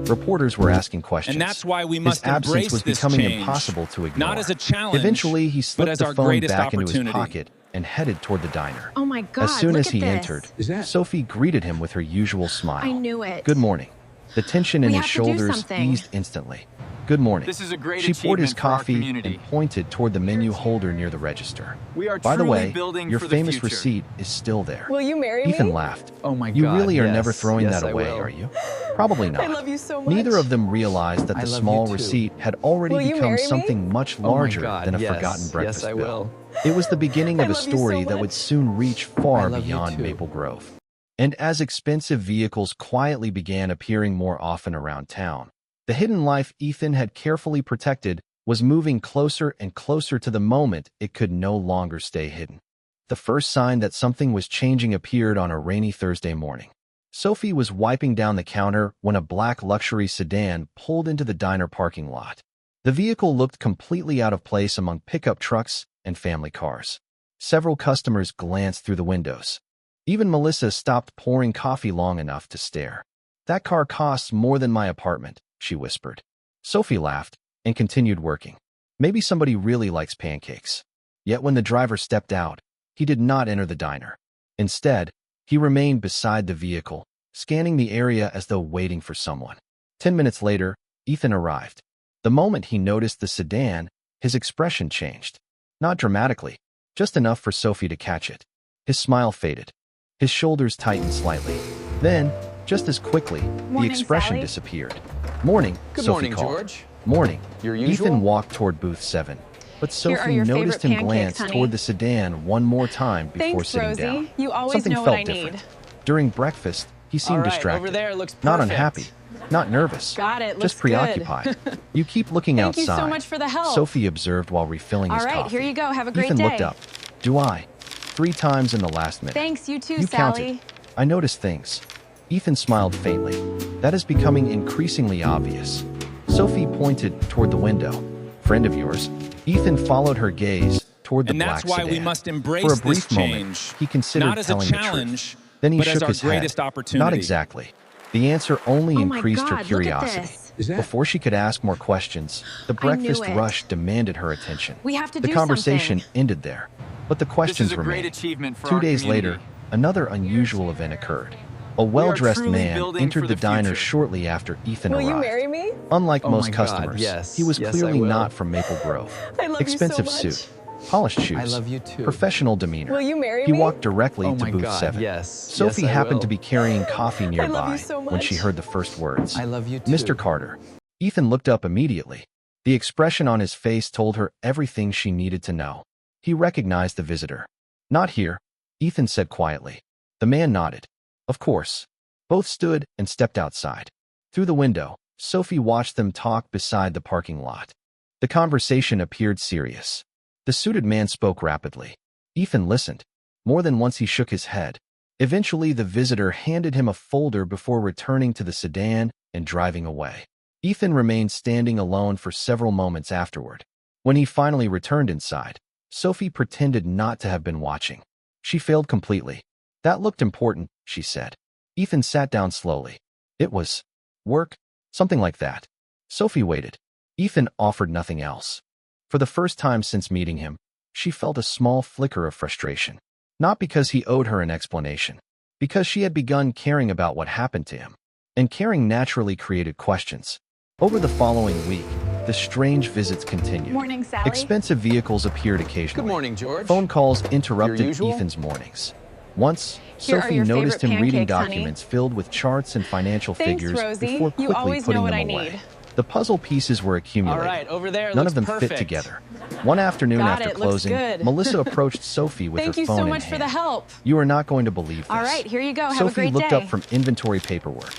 S2: Reporters were asking questions.
S4: And that's why we must
S2: His absence
S4: embrace
S2: was
S4: this
S2: becoming
S4: change,
S2: impossible to ignore.
S4: not as a challenge,
S2: Eventually, he
S4: but
S2: slipped
S4: as
S2: the
S4: our
S2: phone
S4: greatest
S2: back into his
S4: opportunity.
S2: pocket and headed toward the diner.
S1: Oh my God,
S2: As soon
S1: look
S2: as
S1: at
S2: he
S1: this.
S2: entered,
S3: Is that-
S2: Sophie greeted him with her usual smile.
S1: I knew it.
S2: Good morning. The tension in
S1: We
S2: his
S1: have to do
S2: shoulders
S1: something.
S2: eased instantly. Good morning.
S5: This is a great
S2: She poured his
S5: achievement for our
S2: coffee
S5: community.
S2: and pointed toward the menu holder near the register.
S5: We are
S2: By the
S5: truly
S2: way,
S5: building
S2: your
S5: for the
S2: famous
S5: future.
S2: receipt is still there.
S1: Will you marry
S2: Ethan
S1: me?
S2: laughed.
S3: Oh my
S2: You
S3: God,
S2: really are
S3: yes.
S2: never throwing
S3: Yes,
S2: that
S3: I
S2: away,
S3: will.
S2: are you? Probably not.
S1: I love you so much.
S2: Neither of them realized that
S3: I
S2: the
S3: love
S2: small
S3: you too.
S2: receipt had already
S1: Will you
S2: become
S1: marry me?
S2: something much
S3: Oh my
S2: larger
S3: God,
S2: than a
S3: yes.
S2: forgotten breakfast
S3: Yes, I
S2: bill.
S3: will.
S2: It was the beginning
S1: I
S2: of a
S1: love you so
S2: story that
S1: much.
S2: would soon reach
S3: I
S2: far
S3: love you
S2: beyond
S3: too.
S2: Maple Grove. And as expensive vehicles quietly began appearing more often around town, the hidden life Ethan had carefully protected was moving closer and closer to the moment it could no longer stay hidden. The first sign that something was changing appeared on a rainy Thursday morning. Sophie was wiping down the counter when a black luxury sedan pulled into the diner parking lot. The vehicle looked completely out of place among pickup trucks and family cars. Several customers glanced through the windows. Even Melissa stopped pouring coffee long enough to stare. "That car costs more than my apartment," she whispered. Sophie laughed and continued working. Maybe somebody really likes pancakes. Yet when the driver stepped out, he did not enter the diner. Instead, he remained beside the vehicle, scanning the area as though waiting for someone. 10 minutes later, Ethan arrived. The moment he noticed the sedan, his expression changed. Not dramatically, just enough for Sophie to catch it. His smile faded. His shoulders tightened slightly. Then, just as quickly, the
S1: Morning,
S2: expression
S1: Sally.
S2: disappeared. "Morning,"
S3: Good
S2: Sophie
S3: morning,
S2: called.
S3: George.
S2: "Morning."
S3: Your usual?
S2: Ethan walked toward booth 7, but
S1: Here are
S2: Sophie
S1: your
S2: noticed
S1: favorite
S2: him glance
S1: pancakes, honey.
S2: toward the sedan one more time before
S1: Thanks,
S2: sitting
S1: Rosie.
S2: down.
S1: You always
S2: Something
S1: know
S2: felt
S1: what I
S2: different.
S1: need.
S2: During breakfast, he seemed
S3: All right,
S2: distracted.
S3: over there, looks
S2: Not
S3: perfect.
S2: unhappy, not nervous.
S1: Got it,
S2: just
S1: looks good.
S2: preoccupied. "You keep looking
S1: Thank
S2: outside,"
S1: you so much for the help.
S2: Sophie observed while refilling his
S1: All right,
S2: coffee.
S1: here you go. Have a great
S2: Ethan
S1: day.
S2: looked up. "Do I?" 3 times in the last minute.
S1: Thanks, you too,
S2: You
S1: Sally.
S2: counted. "I noticed things." Ethan smiled faintly. "That is becoming increasingly obvious." Sophie pointed toward the window. "Friend of yours?" Ethan followed her gaze toward the
S4: And
S2: black
S4: that's why
S2: sedan.
S4: we must embrace
S2: For a
S4: this
S2: brief moment,
S4: change,
S2: he considered
S4: not as a
S2: telling the truth.
S4: challenge,
S2: Then he
S4: but
S2: shook
S4: as our
S2: his
S4: greatest
S2: head.
S4: opportunity.
S2: "Not exactly." The answer only
S1: Oh my
S2: increased
S1: God,
S2: her
S1: look at
S2: curiosity.
S1: this.
S3: Is that-
S2: Before she could ask more questions, the
S1: I knew
S2: breakfast
S1: it.
S2: rush demanded her attention.
S1: We have to
S2: The
S1: do
S2: conversation
S1: something.
S2: ended there, but the
S5: This
S2: questions
S5: is a great
S2: remained.
S5: achievement for
S2: 2
S5: our
S2: days
S5: community.
S2: later, another unusual event occurred. A well-dressed
S5: truly
S2: man
S5: building
S2: entered
S5: for
S2: the
S5: the
S2: diner
S5: future.
S2: shortly after Ethan
S1: Will
S2: arrived.
S1: you marry me?
S2: Unlike
S3: Oh
S2: most
S3: my God,
S2: customers,
S3: yes.
S2: he was
S3: Yes,
S2: clearly
S3: I will.
S2: not from Maple Grove.
S1: I love
S2: Expensive
S1: you so much.
S2: suit, polished shoes,
S3: I love you too.
S2: professional demeanor.
S1: Will you marry
S2: He
S1: me?
S2: walked directly
S3: Oh
S2: to
S3: my
S2: booth
S3: God,
S2: 7.
S3: yes.
S2: Sophie
S3: Yes, I
S2: happened
S3: will.
S2: to be carrying coffee
S1: love
S2: nearby
S1: you so
S2: when she
S1: much.
S2: heard the first words.
S3: I love you too.
S2: "Mr. Carter." Ethan looked up immediately. The expression on his face told her everything she needed to know. He recognized the visitor. "Not here," Ethan said quietly. The man nodded. "Of course." Both stood and stepped outside. Through the window, Sophie watched them talk beside the parking lot. The conversation appeared serious. The suited man spoke rapidly. Ethan listened. More than once he shook his head. Eventually, the visitor handed him a folder before returning to the sedan and driving away. Ethan remained standing alone for several moments afterward. When he finally returned inside, Sophie pretended not to have been watching. She failed completely. "That looked important," she said. Ethan sat down slowly. "It was work, something like that." Sophie waited. Ethan offered nothing else. For the first time since meeting him, she felt a small flicker of frustration. Not because he owed her an explanation, because she had begun caring about what happened to him. And caring naturally created questions. Over the following week, the strange visits continued.
S1: Morning, Sally.
S2: Expensive vehicles appeared occasionally.
S3: Good morning, George.
S2: Phone calls interrupted
S3: usual?
S2: Ethan's mornings. Once,
S1: Here are
S2: Sophie
S1: your
S2: noticed him
S1: favorite
S2: reading
S1: pancakes, honey.
S2: documents filled with charts and financial
S1: Thanks,
S2: figures
S1: Rosie.
S2: before
S1: You
S2: quickly
S1: always
S2: putting
S1: know what
S2: them
S1: I
S2: away.
S1: need.
S2: The puzzle pieces were accumulating.
S3: All right, over there.
S2: None
S3: Looks
S2: of them
S3: perfect.
S2: fit together. One afternoon
S1: Got
S2: after
S1: it, looks
S2: closing,
S1: good.
S2: Melissa approached Sophie with
S1: Thank
S2: her
S1: you
S2: phone
S1: so
S2: in
S1: much for the
S2: hand.
S1: help.
S2: You are not going to believe this.
S1: All right, here you go. Have a
S2: Sophie
S1: great
S2: looked
S1: day.
S2: up from inventory paperwork.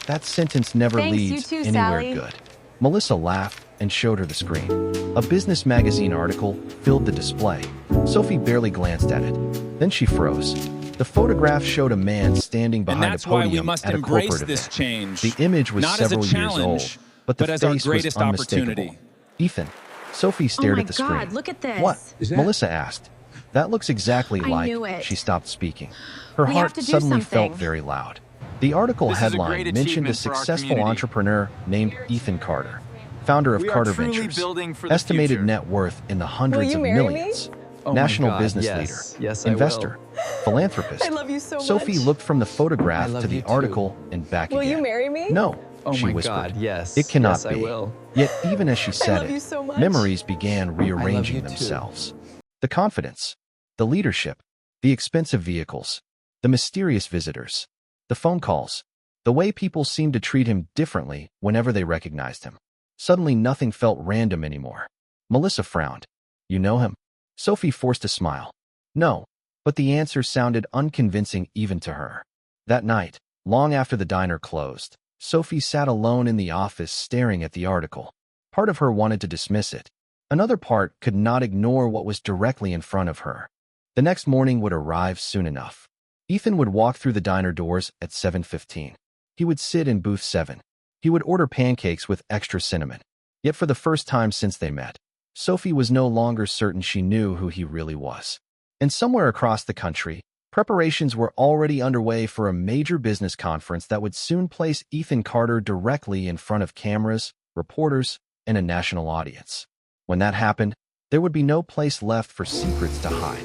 S2: That sentence never
S1: Thanks, you
S2: leads
S1: too,
S2: anywhere
S1: Sally.
S2: good. Melissa laughed and showed her the screen. A business magazine article filled the display. Sophie barely glanced at it. Then she froze. The photograph showed a man standing
S3: And
S2: behind a
S3: that's why we
S2: podium
S3: must
S2: at a
S3: embrace
S2: corporate
S3: this
S2: event.
S3: change.
S2: The image was
S3: Not as a
S2: several years old,
S3: challenge,
S2: but the
S3: as our
S2: face
S3: greatest
S2: was unmistakable.
S3: opportunity.
S2: Ethan. Sophie stared
S1: Oh my
S2: at the screen.
S1: God, look at this.
S2: What?
S4: Is that-
S2: Melissa asked. That looks exactly
S1: I
S2: like.
S1: knew it.
S2: She stopped speaking. Her
S1: We
S2: heart
S1: have to do
S2: suddenly
S1: something.
S2: felt very loud. The article
S5: This is a
S2: headline
S5: great
S2: mentioned a
S5: achievement for our
S2: successful
S5: community.
S2: entrepreneur named Ethan Carter, founder of
S5: We are
S2: Carter
S5: truly
S2: Ventures.
S5: building for the
S2: Estimated
S5: future.
S2: net worth in the hundreds
S1: you
S2: of
S1: marry me?
S2: millions.
S4: Oh my
S2: National
S4: God,
S2: business
S4: yes.
S2: leader,
S4: Yes, I will.
S2: investor, philanthropist.
S1: I love you so much.
S2: Sophie looked from the
S4: I
S2: photograph
S4: love
S2: to the
S4: you too.
S2: article and back
S1: Will
S2: again.
S1: you marry me?
S2: No,
S4: Oh
S2: she
S4: my
S2: whispered.
S4: God, yes.
S2: It cannot
S4: Yes,
S2: be.
S4: I will.
S2: Yet even as she said
S1: love you
S2: it,
S1: so much.
S2: memories began rearranging
S4: you too.
S2: themselves. The confidence, the leadership, the expensive vehicles, the mysterious visitors, the phone calls, the way people seemed to treat him differently whenever they recognized him. Suddenly nothing felt random anymore. Melissa frowned. You know him? Sophie forced a smile. No, but the answer sounded unconvincing even to her. That night, long after the diner closed, Sophie sat alone in the office staring at the article. Part of her wanted to dismiss it. Another part could not ignore what was directly in front of her. The next morning would arrive soon enough. Ethan would walk through the diner doors at 7:15. He would sit in booth 7. He would order pancakes with extra cinnamon. Yet for the first time since they met, Sophie was no longer certain she knew who he really was. And somewhere across the country, preparations were already underway for a major business conference that would soon place Ethan Carter directly in front of cameras, reporters, and a national audience. When that happened, there would be no place left for secrets to hide.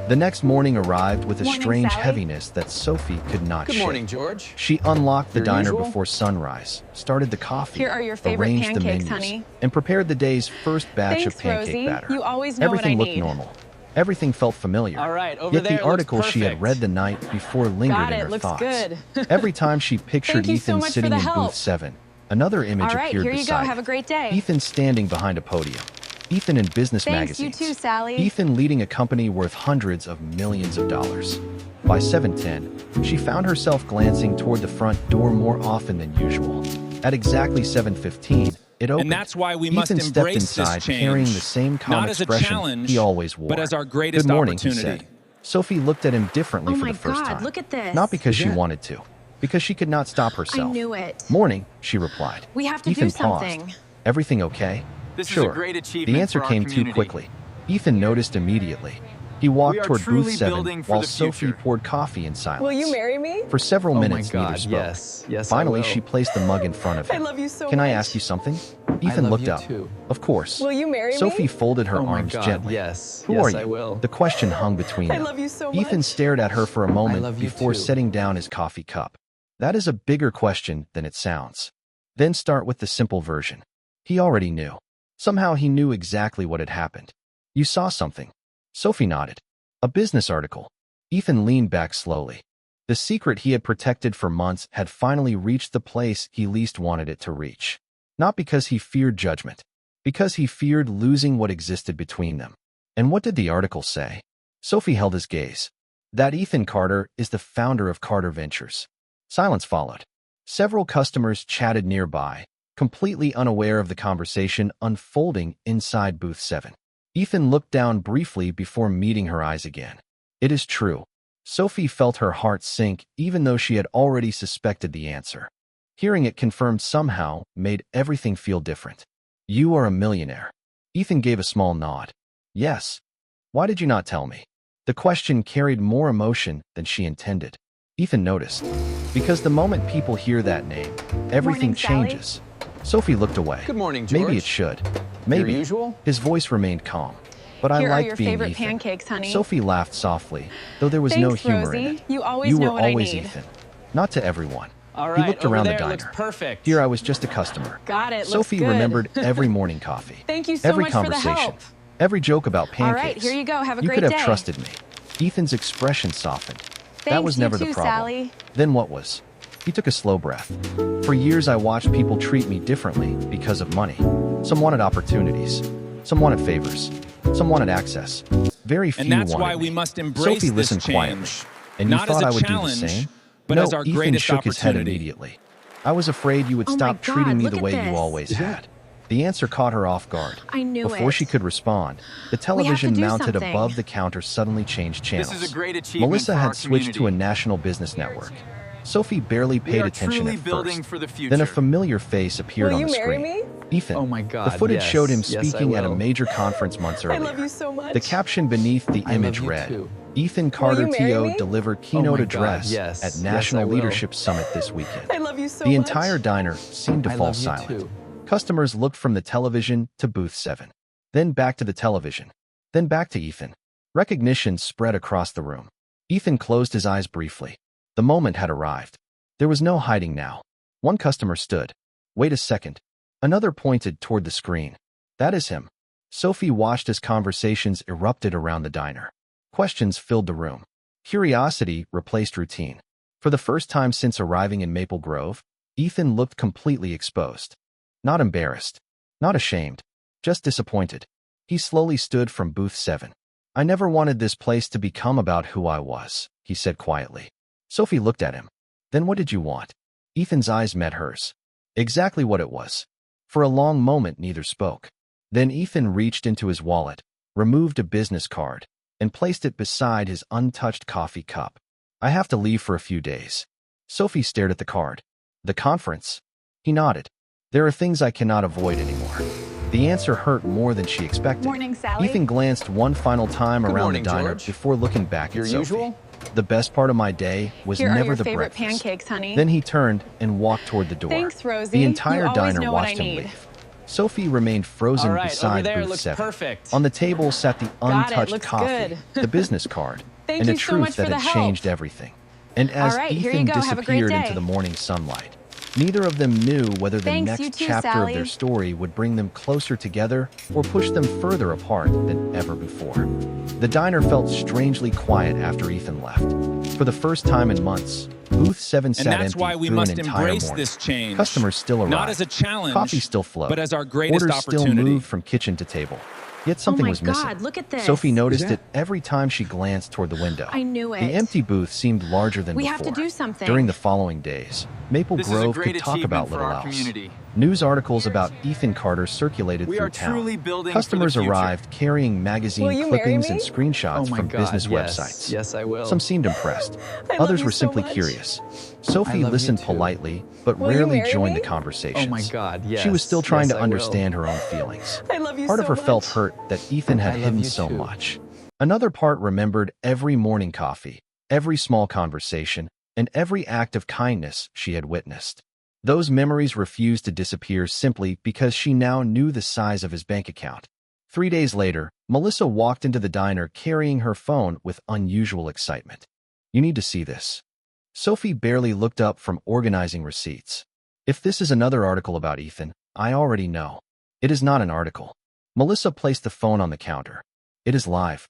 S2: The next morning arrived with a
S1: Morning,
S2: strange
S1: Sally.
S2: heaviness that Sophie could not
S4: Good
S2: shake.
S4: morning, George.
S2: She unlocked the
S4: Your
S2: diner
S4: usual?
S2: before sunrise, started the coffee,
S1: Here are your favorite
S2: arranged the
S1: pancakes,
S2: menus,
S1: honey.
S2: and prepared the day's first batch
S1: Thanks,
S2: of pancake
S1: Rosie.
S2: batter.
S1: You always know
S2: Everything
S1: what I
S2: looked
S1: need.
S2: normal. Everything felt familiar.
S3: All right, over
S2: Yet
S3: there.
S2: the
S3: Looks
S2: article she had
S3: perfect.
S2: read the night before lingered
S1: Got
S2: in
S1: it,
S2: her
S1: looks
S2: thoughts.
S1: good.
S2: Every time she pictured
S1: Thank you so
S2: Ethan
S1: much for
S2: sitting
S1: the
S2: in
S1: help.
S2: booth 7, another image
S1: All right,
S2: appeared
S1: here you go.
S2: beside
S1: Have a
S2: it.
S1: great day.
S2: Ethan standing behind a podium. Ethan in business
S1: Thanks, you
S2: magazines.
S1: too, Sally.
S2: Ethan leading a company worth hundreds of millions of dollars. By 7:10, she found herself glancing toward the front door more often than usual. At exactly 7:15, it opened.
S3: And that's why we
S2: Ethan
S3: must
S2: stepped
S3: embrace
S2: inside
S3: this change.
S2: carrying the same calm
S3: Not as a
S2: expression
S3: challenge,
S2: he always wore.
S3: but as our greatest
S2: Good morning, he
S3: opportunity.
S2: said. Sophie looked at him differently
S1: Oh
S2: for
S1: my
S2: the first
S1: God,
S2: time.
S1: look at this.
S2: Not because she
S4: that-
S2: wanted to, because she could not stop herself.
S1: I knew it.
S2: Morning, she replied.
S1: We have to
S2: Ethan
S1: do something.
S2: paused. Everything okay?
S5: This is a
S2: Sure.
S5: great achievement
S2: The answer
S5: for our
S2: came too
S5: community.
S2: quickly. Ethan noticed immediately. He walked
S5: We are
S2: toward
S5: truly
S2: booth 7
S5: building for
S2: while
S5: the
S2: Sophie
S5: future.
S2: poured coffee in silence.
S1: Will you marry me?
S2: For several
S4: Oh my
S2: minutes, neither
S4: God,
S2: spoke.
S4: yes. Yes,
S2: Finally,
S4: I will.
S2: she placed the mug in front of
S1: I
S2: him.
S1: love you so
S2: Can
S1: much.
S2: I ask you something? Ethan
S4: love
S2: looked
S4: you
S2: up.
S4: too.
S2: Of course.
S1: Will you marry
S2: Sophie
S1: me?
S2: folded her
S4: Oh my
S2: arms
S4: God,
S2: gently.
S4: yes.
S2: Who
S4: Yes,
S2: are you?
S4: I will.
S2: The question hung between
S1: I
S2: them.
S1: love you so much.
S2: Ethan stared at her for a moment
S4: love you
S2: before
S4: too.
S2: setting down his coffee cup. That is a bigger question than it sounds. Then start with the simple version. He already knew. Somehow he knew exactly what had happened. You saw something. Sophie nodded. A business article. Ethan leaned back slowly. The secret he had protected for months had finally reached the place he least wanted it to reach. Not because he feared judgment, because he feared losing what existed between them. And what did the article say? Sophie held his gaze. That Ethan Carter is the founder of Carter Ventures. Silence followed. Several customers chatted nearby, completely unaware of the conversation unfolding inside booth 7. Ethan looked down briefly before meeting her eyes again. It is true. Sophie felt her heart sink even though she had already suspected the answer. Hearing it confirmed somehow made everything feel different. You are a millionaire. Ethan gave a small nod. Yes. Why did you not tell me? The question carried more emotion than she intended. Ethan noticed. Because the moment people hear that name, everything
S1: Morning, Sally.
S2: changes. Sophie looked away.
S4: Good morning, George.
S2: Maybe it should. Maybe.
S4: Your usual?
S2: His voice remained calm. But I
S1: Here are
S2: liked
S1: your
S2: being
S1: favorite
S2: Ethan.
S1: pancakes, honey.
S2: Sophie laughed softly, though there was no
S1: Thanks,
S2: humor in
S1: Rosie.
S2: it.
S1: You always
S2: You
S1: know
S2: were
S1: what I
S2: always
S1: need.
S2: Ethan. Not to everyone.
S3: All
S2: He
S3: right,
S2: looked
S3: over
S2: around
S3: there.
S2: the
S3: Looks
S2: diner.
S3: perfect.
S2: Here I was just a customer.
S1: Got it.
S2: Sophie
S1: looks good.
S2: remembered every morning coffee.
S1: Thank you so
S2: every
S1: much for the
S2: conversation.
S1: help.
S2: Every joke about
S1: All
S2: pancakes.
S1: right, here you go. Have a
S2: You
S1: great
S2: could have
S1: day.
S2: trusted me. Ethan's expression softened. That
S1: Thanks,
S2: was
S1: you
S2: never
S1: too,
S2: the problem.
S1: Sally.
S2: Then what was? He took a slow breath. For years, I watched people treat me differently because of money. Some wanted opportunities. Some wanted favors. Some wanted access. Very few
S3: And that's
S2: wanted
S3: why
S2: me.
S3: we must embrace
S2: Sophie
S3: this
S2: listened
S3: change.
S2: quietly. And you
S3: Not
S2: thought
S3: as a
S2: I would
S3: challenge,
S2: do the same?
S3: but
S2: No,
S3: as our
S2: Ethan
S3: greatest
S2: shook his head
S3: opportunity.
S2: immediately. I was afraid you would
S1: Oh my
S2: stop treating
S1: God,
S2: me
S1: look
S2: the
S1: at
S2: way you
S1: this.
S2: always had. The answer caught her off guard.
S1: I knew
S2: Before
S1: it.
S2: she could respond, the
S1: We have to
S2: television
S1: do
S2: mounted
S1: something.
S2: above the counter suddenly changed channels.
S4: This is a great achievement
S2: Melissa
S4: for
S2: had
S4: our
S2: switched to a
S4: community.
S2: national business network. Sophie barely
S4: We
S2: paid
S4: are
S2: attention
S4: truly
S2: at
S4: building
S2: first.
S4: for the future.
S2: Then a familiar face appeared
S1: Will
S2: on
S1: you
S2: the
S1: marry
S2: screen.
S1: me?
S2: Ethan.
S5: Oh my God,
S2: The footage
S5: yes.
S2: showed him
S5: Yes, I
S2: speaking at a
S5: will.
S2: major conference months
S1: I
S2: earlier.
S1: love you so much.
S2: The caption beneath the
S5: I
S2: image
S5: love you
S2: read,
S5: too.
S2: Ethan Carter
S1: you marry
S2: TO
S1: me?
S2: delivered keynote
S5: God,
S2: address
S5: yes.
S2: at
S5: Yes,
S2: National
S5: I will.
S2: Leadership Summit this weekend.
S1: I love you so
S2: The
S1: much.
S2: entire diner seemed to
S5: I
S2: fall
S5: love you
S2: silent.
S5: too.
S2: Customers looked from the television to booth 7, then back to the television, then back to Ethan. Recognition spread across the room. Ethan closed his eyes briefly. The moment had arrived. There was no hiding now. One customer stood. Wait a second. Another pointed toward the screen. That is him. Sophie watched as conversations erupted around the diner. Questions filled the room. Curiosity replaced routine. For the first time since arriving in Maple Grove, Ethan looked completely exposed. Not embarrassed. Not ashamed. Just disappointed. He slowly stood from booth 7. I never wanted this place to become about who I was, he said quietly. Sophie looked at him. Then what did you want? Ethan's eyes met hers. Exactly what it was. For a long moment, neither spoke. Then Ethan reached into his wallet, removed a business card, and placed it beside his untouched coffee cup. I have to leave for a few days. Sophie stared at the card. The conference? He nodded. There are things I cannot avoid anymore. The answer hurt more than she expected.
S1: Morning, Sally.
S2: Ethan glanced one final time
S5: Good
S2: around
S5: morning,
S2: the diner
S5: George.
S2: before looking back
S5: Your
S2: at Sophie.
S5: usual?
S2: The best part of my day was
S1: Here are
S2: never
S1: your
S2: the
S1: favorite
S2: breakfast.
S1: pancakes, honey.
S2: Then he turned and walked toward the door.
S1: Thanks, Rosie.
S2: The entire
S1: You always
S2: diner
S1: know what
S2: watched
S1: I
S2: him
S1: need.
S2: leave. Sophie remained frozen
S3: All right, over
S2: beside
S3: there
S2: booth
S3: looks
S2: 7.
S3: perfect.
S2: On the table sat the
S1: Got it,
S2: untouched
S1: looks
S2: coffee,
S1: good.
S2: the business card,
S1: Thank
S2: and a
S1: you so
S2: truth
S1: much
S2: that
S1: for the
S2: had
S1: help.
S2: changed everything. And as
S1: All right, here
S2: Ethan
S1: you go. Have a great
S2: disappeared
S1: day.
S2: into the morning sunlight, neither of them knew whether the
S1: Thanks, you
S2: next
S1: too,
S2: chapter
S1: Sally.
S2: of their story would bring them closer together or push them further apart than ever before. The diner felt strangely quiet after Ethan left. For the first time in months, booth 7
S3: And
S2: sat
S3: that's
S2: empty
S3: why we
S2: through
S3: must
S2: an entire
S3: embrace
S2: morning.
S3: this change.
S2: Customers still arrived.
S3: Not as a challenge,
S2: Coffee still flowed.
S3: but as our greatest
S2: Orders still
S3: opportunity.
S2: moved from kitchen to table. Yet something
S1: Oh my
S2: was missing.
S1: God, look at this.
S2: Sophie noticed
S5: that-
S2: it every time she glanced toward the window.
S1: I knew it.
S2: The empty booth seemed larger than
S1: We
S2: before.
S1: have to do something.
S2: During the following days, Maple
S4: This is a
S2: Grove
S4: great
S2: could talk
S4: achievement
S2: about
S4: for
S2: little
S4: our
S2: else.
S4: community.
S2: News articles about Ethan Carter circulated
S4: We
S2: through
S4: are
S2: town.
S4: truly building for the
S2: Customers
S4: future.
S2: arrived carrying magazine
S1: Will you marry
S2: clippings
S1: me?
S2: and screenshots
S5: Oh my
S2: from
S5: God,
S2: business
S5: yes.
S2: websites.
S5: Yes, I will.
S2: Some seemed impressed.
S1: I love
S2: Others
S1: you
S2: were
S1: so
S2: simply
S1: much.
S2: curious.
S5: I
S2: Sophie
S5: love you
S2: listened
S5: too.
S2: politely, but
S1: Will you
S2: rarely
S1: marry
S2: joined
S1: me?
S2: the conversations.
S5: Oh my God,
S2: She was
S5: yes.
S2: still trying
S5: Yes,
S2: to
S5: I will.
S2: understand her own feelings.
S1: I love you
S2: Part
S1: so
S2: of her
S1: much.
S2: felt hurt that Ethan had
S5: I love
S2: hidden
S5: you
S2: so
S5: too.
S2: much. Another part remembered every morning coffee, every small conversation, and every act of kindness she had witnessed. Those memories refused to disappear simply because she now knew the size of his bank account. 3 days later, Melissa walked into the diner carrying her phone with unusual excitement. You need to see this. Sophie barely looked up from organizing receipts. If this is another article about Ethan, I already know. It is not an article. Melissa placed the phone on the counter. It is live.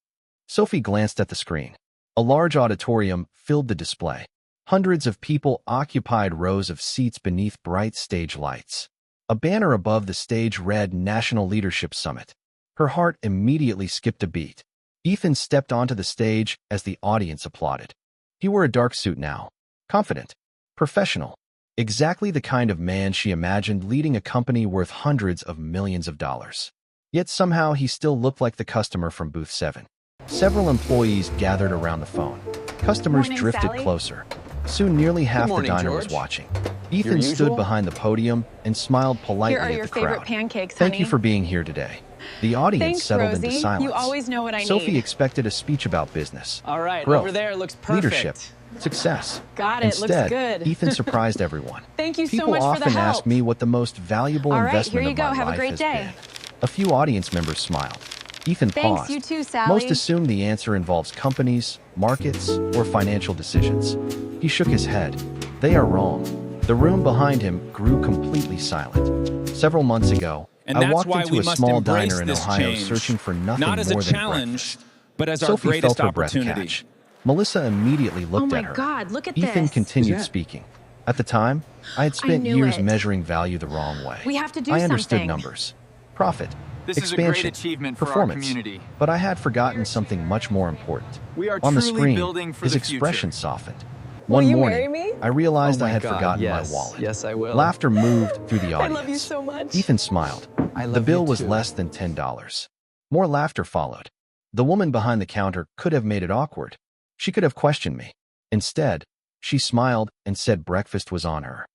S2: Sophie glanced at the screen. A large auditorium filled the display. Hundreds of people occupied rows of seats beneath bright stage lights. A banner above the stage read National Leadership Summit. Her heart immediately skipped a beat. Ethan stepped onto the stage as the audience applauded. He wore a dark suit now. Confident. Professional. Exactly the kind of man she imagined leading a company worth hundreds of millions of dollars. Yet somehow he still looked like the customer from booth 7. Several employees gathered around the phone. Customers
S1: Morning,
S2: drifted
S1: Sally.
S2: closer. Soon nearly half the
S5: morning,
S2: diner was
S5: George.
S2: watching. Ethan stood
S5: usual?
S2: behind the podium and smiled politely
S1: Here are
S2: at
S1: your
S2: the
S1: favorite
S2: crowd.
S1: pancakes,
S2: Thank
S1: honey.
S2: you for being here today. The audience
S1: Thanks,
S2: settled
S1: Rosie.
S2: into silence.
S1: You always know what I
S2: Sophie
S1: need.
S2: expected a speech about business,
S3: All right,
S2: growth,
S3: over there looks perfect.
S2: leadership, success.
S1: Got it, looks
S2: Instead,
S1: good.
S2: Ethan surprised everyone.
S1: Thank you so
S2: People
S1: much for the
S2: often
S1: help.
S2: ask me what the most valuable
S1: All right,
S2: investment
S1: here you
S2: of
S1: go.
S2: my
S1: Have a
S2: life
S1: great
S2: has
S1: day.
S2: been. A few audience members smiled. Ethan
S1: Thanks,
S2: paused.
S1: you too, Sally.
S2: Most assume the answer involves companies, markets, or financial decisions. He shook his head. They are wrong. The room behind him grew completely silent. Several months ago,
S3: And
S2: I
S3: that's
S2: walked
S3: why
S2: into
S3: we
S2: a
S3: must
S2: small
S3: embrace
S2: diner in
S3: this
S2: Ohio
S3: change.
S2: searching for nothing
S3: Not as
S2: more
S3: a
S2: than
S3: challenge,
S2: breakfast.
S3: but as our
S2: Sophie
S3: greatest
S2: felt her breath
S3: opportunity.
S2: catch. Melissa immediately looked
S1: Oh my
S2: at her.
S1: God, look at
S2: Ethan
S1: this.
S2: continued
S5: that-
S2: speaking. At the time, I had
S1: I
S2: spent
S1: knew
S2: years
S1: it.
S2: measuring value the wrong way.
S1: We have to do
S2: I understood
S1: something.
S2: numbers, profit,
S3: This is a great
S2: expansion,
S3: achievement for our
S2: performance,
S3: community.
S2: but I had forgotten something much more important.
S3: We are
S2: On the
S3: truly
S2: screen,
S3: building for
S2: his
S3: the
S2: expression
S3: future.
S2: softened.
S1: Will
S2: One
S1: you
S2: morning,
S1: marry me?
S2: I realized
S4: Oh
S2: I
S4: my
S2: had
S4: God,
S2: forgotten my
S4: yes.
S2: wallet.
S4: Yes, I will.
S2: Laughter moved through the
S1: I
S2: audience.
S1: love you so much.
S2: Ethan smiled.
S4: I love
S2: The bill
S4: you
S2: was
S4: too.
S2: less than $10. More laughter followed. The woman behind the counter could have made it awkward. She could have questioned me. Instead, she smiled and said breakfast was on her.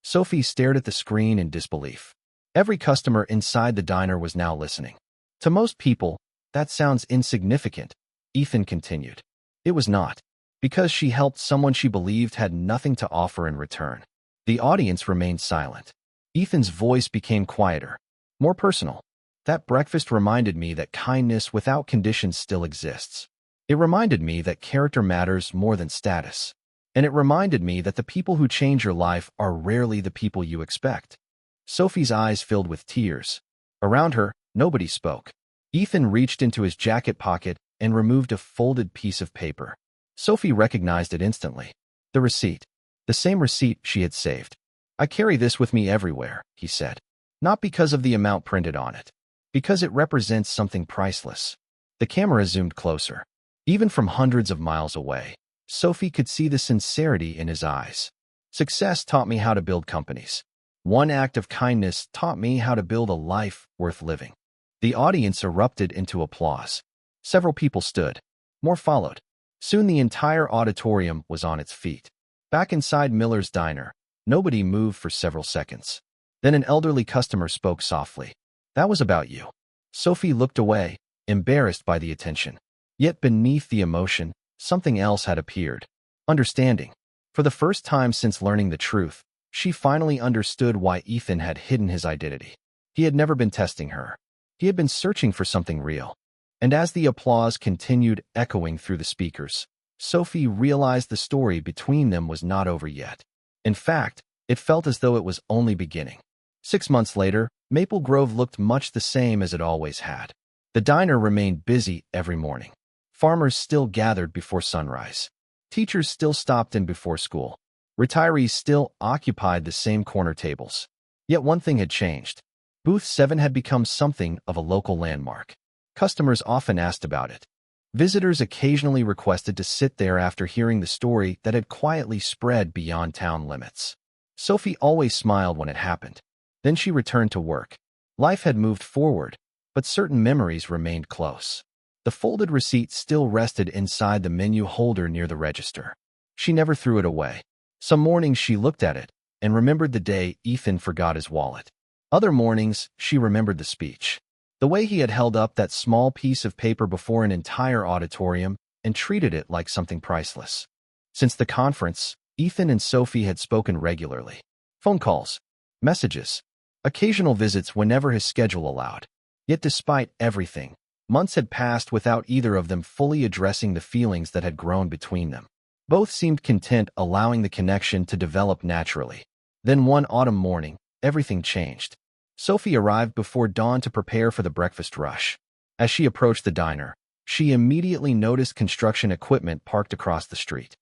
S2: Sophie stared at the screen in disbelief. Every customer inside the diner was now listening. To most people, that sounds insignificant, Ethan continued. It was not, because she helped someone she believed had nothing to offer in return. The audience remained silent. Ethan's voice became quieter, more personal. That breakfast reminded me that kindness without conditions still exists. It reminded me that character matters more than status. And it reminded me that the people who change your life are rarely the people you expect. Sophie's eyes filled with tears. Around her, nobody spoke. Ethan reached into his jacket pocket and removed a folded piece of paper. Sophie recognized it instantly. The receipt. The same receipt she had saved. I carry this with me everywhere, he said. Not because of the amount printed on it. Because it represents something priceless. The camera zoomed closer. Even from hundreds of miles away, Sophie could see the sincerity in his eyes. Success taught me how to build companies. One act of kindness taught me how to build a life worth living. The audience erupted into applause. Several people stood. More followed. Soon the entire auditorium was on its feet. Back inside Miller's diner, nobody moved for several seconds. Then an elderly customer spoke softly. That was about you. Sophie looked away, embarrassed by the attention. Yet beneath the emotion, something else had appeared. Understanding. For the first time since learning the truth, she finally understood why Ethan had hidden his identity. He had never been testing her. He had been searching for something real. And as the applause continued echoing through the speakers, Sophie realized the story between them was not over yet. In fact, it felt as though it was only beginning. 6 months later, Maple Grove looked much the same as it always had. The diner remained busy every morning. Farmers still gathered before sunrise. Teachers still stopped in before school. Retirees still occupied the same corner tables. Yet one thing had changed. Booth 7 had become something of a local landmark. Customers often asked about it. Visitors occasionally requested to sit there after hearing the story that had quietly spread beyond town limits. Sophie always smiled when it happened. Then she returned to work. Life had moved forward, but certain memories remained close. The folded receipt still rested inside the menu holder near the register. She never threw it away. Some mornings she looked at it and remembered the day Ethan forgot his wallet. Other mornings, she remembered the speech. The way he had held up that small piece of paper before an entire auditorium and treated it like something priceless. Since the conference, Ethan and Sophie had spoken regularly. Phone calls, messages, occasional visits whenever his schedule allowed. Yet despite everything, months had passed without either of them fully addressing the feelings that had grown between them. Both seemed content allowing the connection to develop naturally. Then one autumn morning, everything changed. Sophie arrived before dawn to prepare for the breakfast rush. As she approached the diner, she immediately noticed construction equipment parked across the street.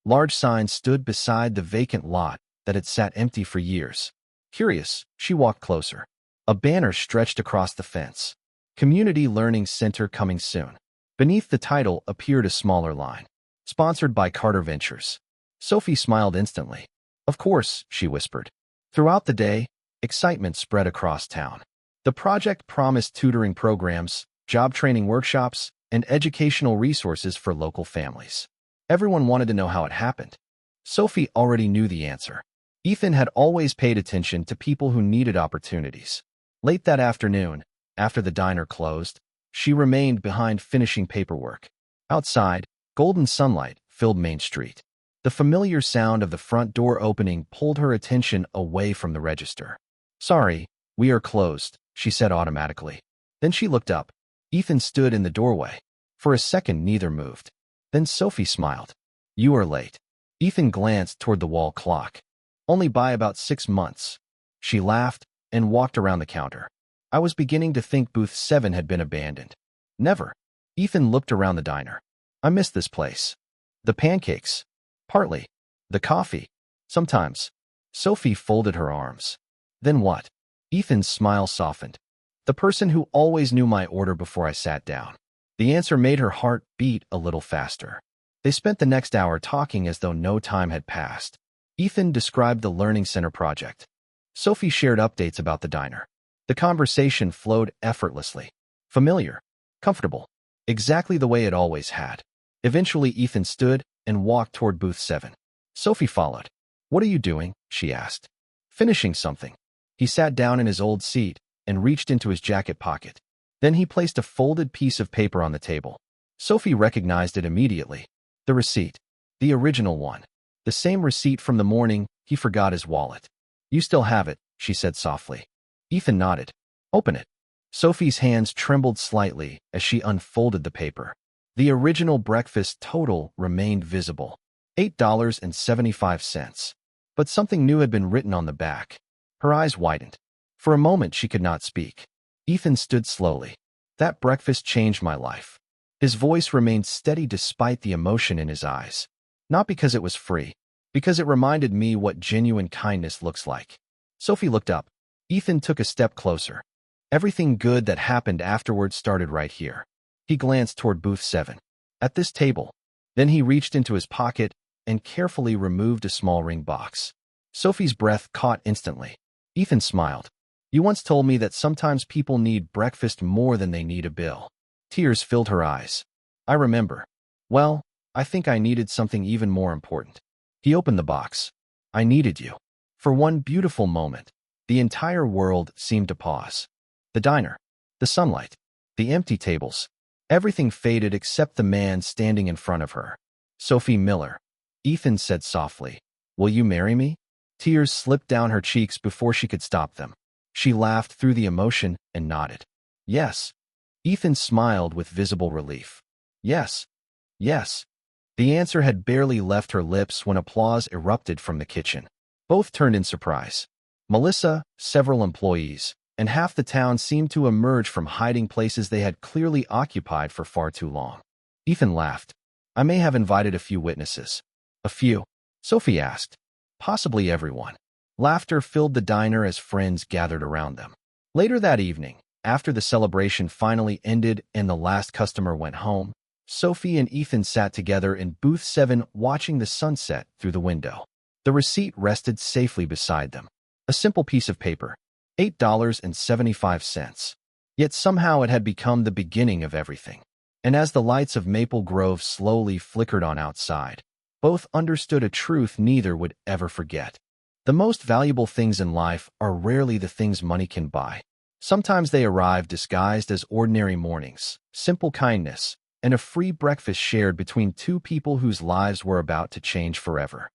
S2: Large signs stood beside the vacant lot that had sat empty for years. Curious, she walked closer. A banner stretched across the fence. Community Learning Center coming soon. Beneath the title appeared a smaller line. Sponsored by Carter Ventures. Sophie smiled instantly. Of course, she whispered. Throughout the day, excitement spread across town. The project promised tutoring programs, job training workshops, and educational resources for local families. Everyone wanted to know how it happened. Sophie already knew the answer. Ethan had always paid attention to people who needed opportunities. Late that afternoon, after the diner closed, she remained behind finishing paperwork. Outside, golden sunlight filled Main Street. The familiar sound of the front door opening pulled her attention away from the register. Sorry, we are closed, she said automatically. Then she looked up. Ethan stood in the doorway. For a second, neither moved. Then Sophie smiled. You are late. Ethan glanced toward the wall clock. Only by about 6 months. She laughed and walked around the counter. I was beginning to think booth 7 had been abandoned. Never. Ethan looked around the diner. I miss this place. The pancakes. Partly. The coffee. Sometimes. Sophie folded her arms. Then what? Ethan's smile softened. The person who always knew my order before I sat down. The answer made her heart beat a little faster. They spent the next hour talking as though no time had passed. Ethan described the Learning Center project. Sophie shared updates about the diner. The conversation flowed effortlessly. Familiar. Comfortable. Exactly the way it always had. Eventually, Ethan stood and walked toward booth 7. Sophie followed. "What are you doing?" she asked. "Finishing something." He sat down in his old seat and reached into his jacket pocket. Then he placed a folded piece of paper on the table. Sophie recognized it immediately. The receipt. The original one. The same receipt from the morning he forgot his wallet. "You still have it," she said softly. Ethan nodded. "Open it." Sophie's hands trembled slightly as she unfolded the paper. The original breakfast total remained visible. $8.75. But something new had been written on the back. Her eyes widened. For a moment she could not speak. Ethan stood slowly. "That breakfast changed my life." His voice remained steady despite the emotion in his eyes. "Not because it was free, because it reminded me what genuine kindness looks like." Sophie looked up. Ethan took a step closer. "Everything good that happened afterwards started right here." He glanced toward booth 7. "At this table." Then he reached into his pocket and carefully removed a small ring box. Sophie's breath caught instantly. Ethan smiled. "You once told me that sometimes people need breakfast more than they need a bill." Tears filled her eyes. "I remember. Well, I think I needed something even more important." He opened the box. "I needed you." For one beautiful moment, the entire world seemed to pause. The diner, the sunlight, the empty tables, everything faded except the man standing in front of her. "Sophie Miller," Ethan said softly. "Will you marry me?" Tears slipped down her cheeks before she could stop them. She laughed through the emotion and nodded. "Yes." Ethan smiled with visible relief. "Yes. Yes." The answer had barely left her lips when applause erupted from the kitchen. Both turned in surprise. Melissa, several employees, and half the town seemed to emerge from hiding places they had clearly occupied for far too long. Ethan laughed. "I may have invited a few witnesses." "A few?" Sophie asked. "Possibly everyone." Laughter filled the diner as friends gathered around them. Later that evening, after the celebration finally ended and the last customer went home, Sophie and Ethan sat together in booth 7 watching the sunset through the window. The receipt rested safely beside them. A simple piece of paper. $8.75. Yet somehow it had become the beginning of everything. And as the lights of Maple Grove slowly flickered on outside, both understood a truth neither would ever forget. The most valuable things in life are rarely the things money can buy. Sometimes they arrive disguised as ordinary mornings, simple kindness, and a free breakfast shared between two people whose lives were about to change forever.